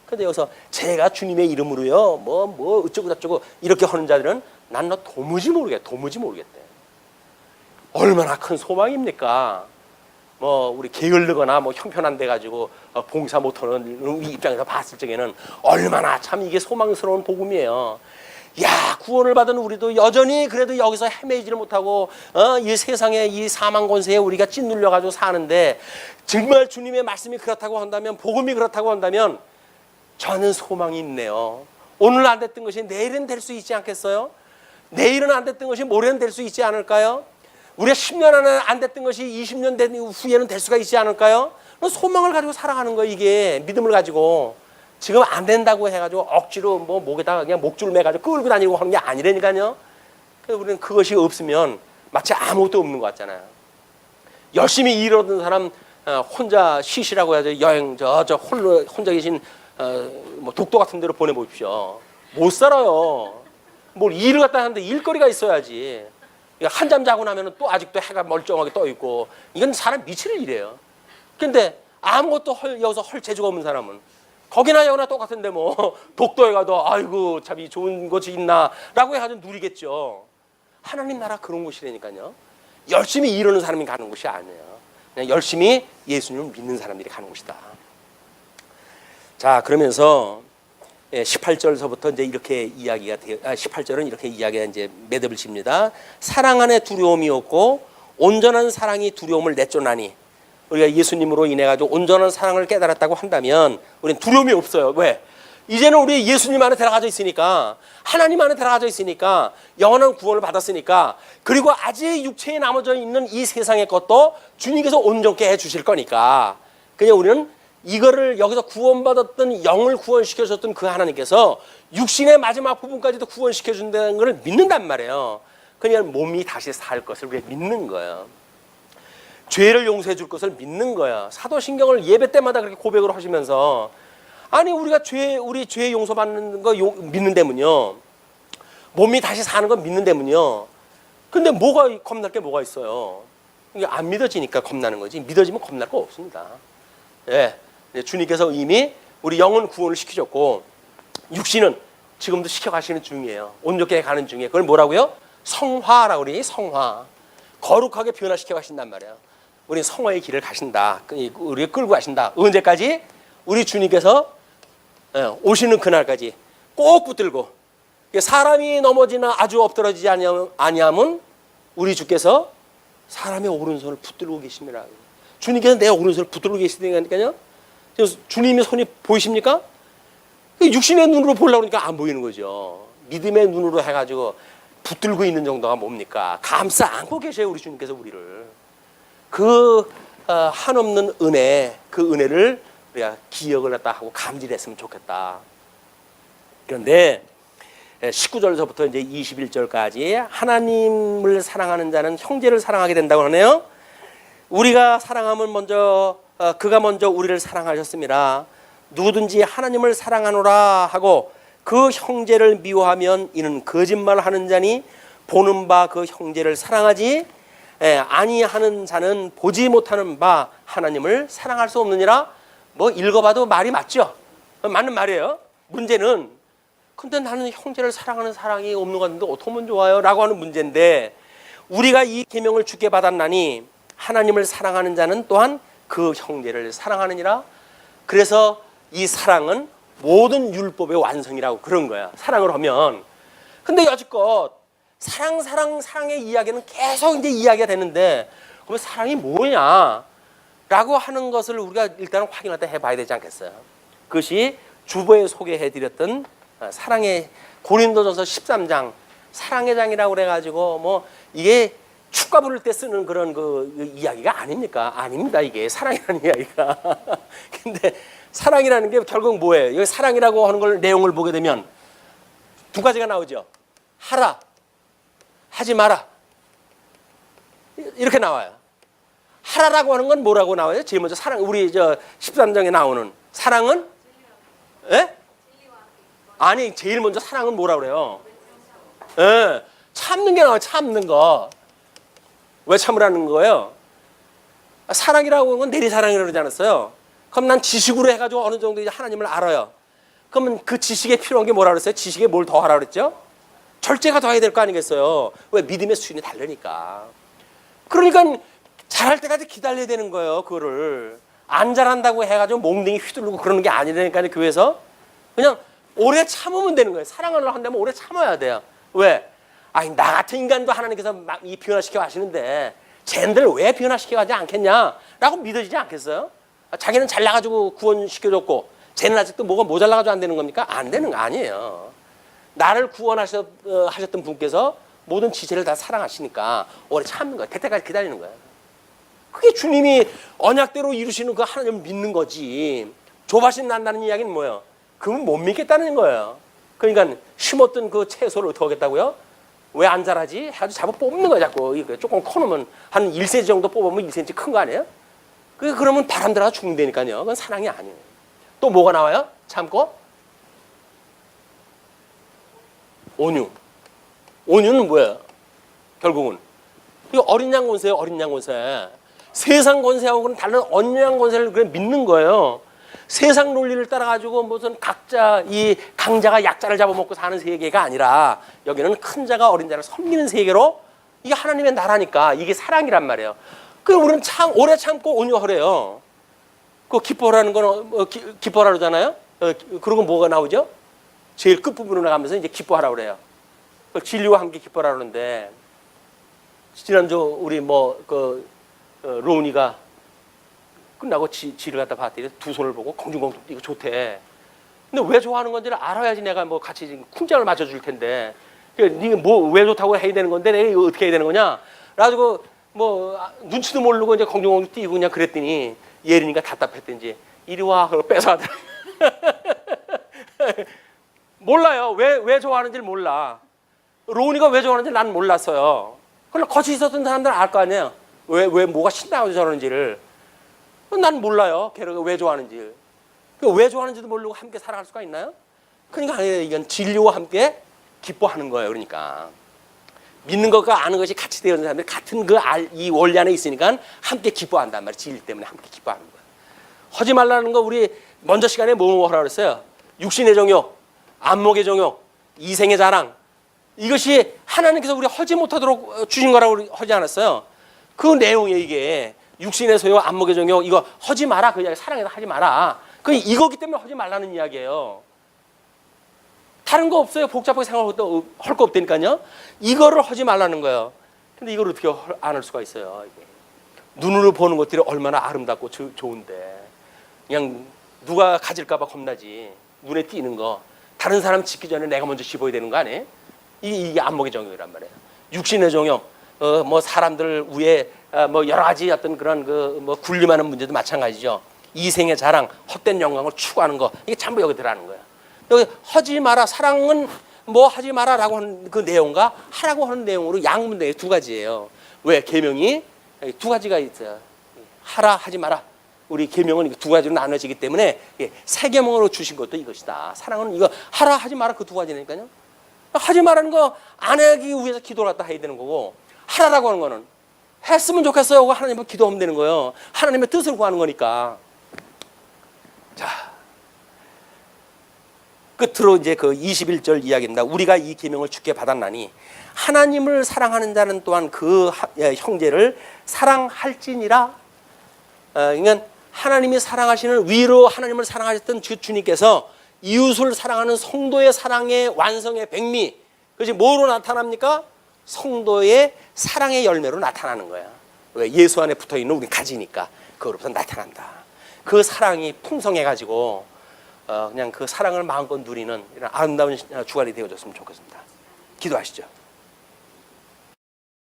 근데 여기서 제가 주님의 이름으로요 뭐 어쩌고 저쩌고 이렇게 하는 자들은 난 너 도무지 모르겠대. 얼마나 큰 소망입니까? 뭐 우리 게을르거나 뭐 형편안 돼 가지고 봉사 못하는 우리 입장에서 봤을 적에는 얼마나 참 이게 소망스러운 복음이에요. 야, 구원을 받은 우리도 여전히 그래도 여기서 헤매지를 못하고 이 세상에 이 사망 권세에 우리가 찐눌려 가지고 사는데, 정말 주님의 말씀이 그렇다고 한다면, 복음이 그렇다고 한다면 저는 소망이 있네요. 오늘 안 됐던 것이 내일은 될 수 있지 않겠어요? 내일은 안 됐던 것이 모레는 될 수 있지 않을까요? 우리가 10년 안에 안 됐던 것이 20년 된 후에는 될 수가 있지 않을까요? 소망을 가지고 살아가는 거예요. 이게 믿음을 가지고. 지금 안 된다고 해가지고 억지로 뭐 목에다가 그냥 목줄 매가지고 끌고 다니고 하는 게 아니라니까요. 그래서 우리는 그것이 없으면 마치 아무것도 없는 것 같잖아요. 열심히 일하던 사람 혼자 쉬시라고 해야죠. 여행 저 홀로 혼자 계신 뭐 독도 같은 데로 보내보십시오. 못 살아요. 뭘 일을 갖다 하는데 일거리가 있어야지. 한잠 자고 나면 또 아직도 해가 멀쩡하게 떠 있고, 이건 사람 미칠 일이에요. 근데 아무것도 여기서 헐 재주가 없는 사람은 거기나 여기나 똑같은데 뭐 독도에 가도 아이고 참 이 좋은 곳이 있나라고 해가지고 누리겠죠. 하나님 나라 그런 곳이라니까요. 열심히 일하는 사람이 가는 곳이 아니에요. 그냥 열심히 예수님을 믿는 사람들이 가는 곳이다. 자, 그러면서 18절서부터 이제 이렇게 이야기가 돼요. 18절은 이렇게 이야기가 이제 매듭을 칩니다. 사랑 안에 두려움이 없고 온전한 사랑이 두려움을 내쫓나니, 우리가 예수님으로 인해 가지고 온전한 사랑을 깨달았다고 한다면 우리는 두려움이 없어요. 왜? 이제는 우리 예수님 안에 들어가져 있으니까, 하나님 안에 들어가져 있으니까, 영원한 구원을 받았으니까, 그리고 아직 육체에 남아져 있는 이 세상의 것도 주님께서 온전케 해주실 거니까, 그냥 우리는 이거를 여기서 구원받았던 영을 구원시켜줬던 그 하나님께서 육신의 마지막 부분까지도 구원시켜준다는 걸 믿는단 말이에요. 그냥 몸이 다시 살 것을 우리가 믿는 거예요. 죄를 용서해 줄 것을 믿는 거야. 사도신경을 예배 때마다 그렇게 고백을 하시면서, 아니 우리 죄 용서받는 거 믿는다면요, 몸이 다시 사는 거 믿는다면요, 근데 뭐가 겁날 게 뭐가 있어요? 이게 안 믿어지니까 겁나는 거지, 믿어지면 겁날 거 없습니다. 예, 주님께서 이미 우리 영은 구원을 시키셨고 육신은 지금도 시켜가시는 중이에요. 온전케 가는 중에. 그걸 뭐라고요? 성화라고 그러니, 성화. 거룩하게 변화시켜 가신단 말이에요. 우리 성화의 길을 가신다. 우리를 끌고 가신다. 언제까지? 우리 주님께서 오시는 그날까지 꼭 붙들고, 사람이 넘어지나 아주 엎드러지지 아니하면 우리 주께서 사람의 오른손을 붙들고 계십니다. 주님께서 내 오른손을 붙들고 계시다니까요. 주님의 손이 보이십니까? 육신의 눈으로 보려고 하니까 안 보이는 거죠. 믿음의 눈으로 해가지고 붙들고 있는 정도가 뭡니까? 감싸 안고 계셔요, 우리 주님께서 우리를. 그 한없는 은혜, 그 은혜를 우리가 기억을 했다 하고 감질했으면 좋겠다. 그런데 19절서부터 이제 21절까지 하나님을 사랑하는 자는 형제를 사랑하게 된다고 하네요. 우리가 사랑하면 먼저 그가 먼저 우리를 사랑하셨습니다. 누구든지 하나님을 사랑하노라 하고 그 형제를 미워하면 이는 거짓말하는 자니 보는 바 그 형제를 사랑하지 아니하는 자는 보지 못하는 바 하나님을 사랑할 수 없느니라. 뭐 읽어봐도 말이 맞죠? 맞는 말이에요. 문제는 근데 나는 형제를 사랑하는 사랑이 없는 것 같은데 어떻게 하면 좋아요? 라고 하는 문제인데, 우리가 이 계명을 주께 받았나니 하나님을 사랑하는 자는 또한 그 형제를 사랑하느니라. 그래서 이 사랑은 모든 율법의 완성이라고 그런 거야, 사랑을 하면. 근데 여지껏 사랑의 이야기는 계속 이제 이야기가 되는데, 그러면 사랑이 뭐냐? 라고 하는 것을 우리가 일단 확인을 해봐야 되지 않겠어요? 그것이 주보에 소개해드렸던 사랑의 고린도전서 13장 사랑의 장이라고 그래가지고 뭐 이게 축가 부를 때 쓰는 그런 그 이야기가 아닙니까? 아닙니다. 이게 사랑이라는 이야기가. 근데 사랑이라는 게 결국 뭐예요? 여기 사랑이라고 하는 걸 내용을 보게 되면 두 가지가 나오죠. 하라, 하지 마라, 이렇게 나와요. 하라라고 하는 건 뭐라고 나와요? 제일 먼저 사랑, 우리 13장에 나오는 사랑은? 예? 아니, 제일 먼저 사랑은 뭐라고 그래요? 예, 참는 게 나와요. 참는 거. 왜 참으라는 거예요? 사랑이라고 하는 건 내리사랑이라고 그러지 않았어요? 그럼 난 지식으로 해가지고 어느 정도 이제 하나님을 알아요. 그러면 그 지식에 필요한 게 뭐라 그랬어요? 지식에 뭘 더 하라 그랬죠? 절제가 더해야 될 거 아니겠어요? 왜? 믿음의 수준이 다르니까. 그러니까 잘할 때까지 기다려야 되는 거예요. 그거를 안 잘한다고 해가지고 몽둥이 휘두르고 그러는 게 아니라니까요. 교회에서 그냥 오래 참으면 되는 거예요. 사랑을 한다면 오래 참아야 돼요. 왜? 아니, 나 같은 인간도 하나님께서 막 이 변화시켜 가시는데 쟤들 왜 변화시켜 가지 않겠냐라고 믿어지지 않겠어요? 자기는 잘나가지고 구원시켜줬고 쟤는 아직도 뭐가 모자라가지고 안 되는 겁니까? 안 되는 거 아니에요. 나를 구원하셨던 분께서 모든 지체를 다 사랑하시니까 오래 참는 거예요. 그때까지 기다리는 거예요. 그게 주님이 언약대로 이루시는 그 하나님을 믿는 거지. 조바심 난다는 이야기는 뭐예요? 그건 못 믿겠다는 거예요. 그러니까 심었던 그 채소를 어떻게 하겠다고요? 왜 안 자라지? 해가지고 잡아 뽑는 거야, 자꾸. 조금 커놓으면 한 1cm 정도 뽑으면 1cm 큰 거 아니에요? 그러면 바람 들어가 죽는다니까요. 그건 사랑이 아니에요. 또 뭐가 나와요? 참고? 온유. 온유는 뭐예요? 결국은. 이거 어린 양 권세예요, 어린 양 권세. 세상 권세하고는 다른 어린 양 권세를 그냥 믿는 거예요. 세상 논리를 따라가지고 무슨 각자 이 강자가 약자를 잡아먹고 사는 세계가 아니라 여기는 큰 자가 어린 자를 섬기는 세계로, 이게 하나님의 나라니까 이게 사랑이란 말이에요. 그럼 우리는 오래 참고 온유하래요. 그 기뻐하라는 건 기뻐하라 그러잖아요. 그러고 뭐가 나오죠? 제일 끝부분으로 나가면서 이제 기뻐하라 그래요. 진리와 함께 기뻐하라 그러는데, 지난주 우리 로운이가 끝나고 지를 갖다 봤더니 두 손을 보고 공중공중 이거 좋대. 근데 왜 좋아하는 건지를 알아야지 내가 뭐 같이 쿵짝을 맞춰줄 텐데. 네가 뭐 왜 좋다고 해야 되는 건데 내가 이거 어떻게 해야 되는 거냐? 그래가지고 뭐 눈치도 모르고 이제 공중공중 뛰고 그냥 그랬더니 예린이가 답답했던지 이리 와 그러고 뺏어가더라. 몰라요. 왜 좋아하는지를 몰라. 로운이가 왜 좋아하는지 난 몰랐어요. 그럼 같이 있었던 사람들은 알 거 아니에요. 왜 뭐가 신나서 저러는지를. 난 몰라요. 걔가 왜 좋아하는지. 왜 좋아하는지도 모르고 함께 살아갈 수가 있나요? 그러니까 이건 진리와 함께 기뻐하는 거예요. 그러니까 믿는 것과 아는 것이 같이 되어 있는 사람들이 같은 이 원리 안에 있으니까 함께 기뻐한단 말이에요. 진리 때문에 함께 기뻐하는 거예요. 하지 말라는 거 우리 먼저 시간에 뭐 하라고 그랬어요? 육신의 정욕, 안목의 정욕, 이생의 자랑. 이것이 하나님께서 우리 하지 못하도록 주신 거라고 하지 않았어요? 그 내용이에요. 이게 육신의 소욕, 안목의 정욕 이거 하지 마라. 그 이야기 사랑해서 하지 마라. 그 이거기 때문에 하지 말라는 이야기예요. 다른 거 없어요. 복잡하게 생각할 거 없다니까요. 이거를 하지 말라는 거예요. 근데 이걸 어떻게 안 할 수가 있어요. 이게. 눈으로 보는 것들이 얼마나 아름답고 좋은데 그냥 누가 가질까 봐 겁나지. 눈에 띄는 거. 다른 사람 짓기 전에 내가 먼저 씹어야 되는 거 아니에요? 이게 안목의 정욕이란 말이에요. 육신의 정욕, 뭐 사람들 위에 뭐 여러 가지 어떤 그런 뭐 군림하는 문제도 마찬가지죠. 이생의 자랑, 헛된 영광을 추구하는 거 이게 전부 여기 들어가는 거예요. 여기 하지 마라. 사랑은 뭐 하지 마라라고 하는 그 내용과 하라고 하는 내용으로 양문대 두 가지예요. 왜 계명이 두 가지가 있어요. 하라 하지 마라. 우리 계명은 두 가지로 나눠지기 때문에 세 계명으로 주신 것도 이것이다. 사랑은 이거 하라 하지 마라 그 두 가지니까요. 하지 말라는 거 안 하기 위해서 기도를 갖다 해야 되는 거고 하라라고 하는 거는 했으면 좋겠어요. 하나님을 기도하면 되는 거예요. 하나님의 뜻을 구하는 거니까. 자. 끝으로 이제 그 21절 이야기입니다. 우리가 이 계명을 주께 받았나니 하나님을 사랑하는 자는 또한 그 형제를 사랑할지니라. 그러니까 하나님이 사랑하시는 위로 하나님을 사랑하셨던 주님께서 이웃을 사랑하는 성도의 사랑의 완성의 백미 그것이 뭐로 나타납니까? 성도의 사랑의 열매로 나타나는 거야. 왜? 예수 안에 붙어있는 우리 가지니까 그거로부터 나타난다. 그 사랑이 풍성해가지고 그냥 그 사랑을 마음껏 누리는 이런 아름다운 주간이 되어졌으면 좋겠습니다. 기도하시죠.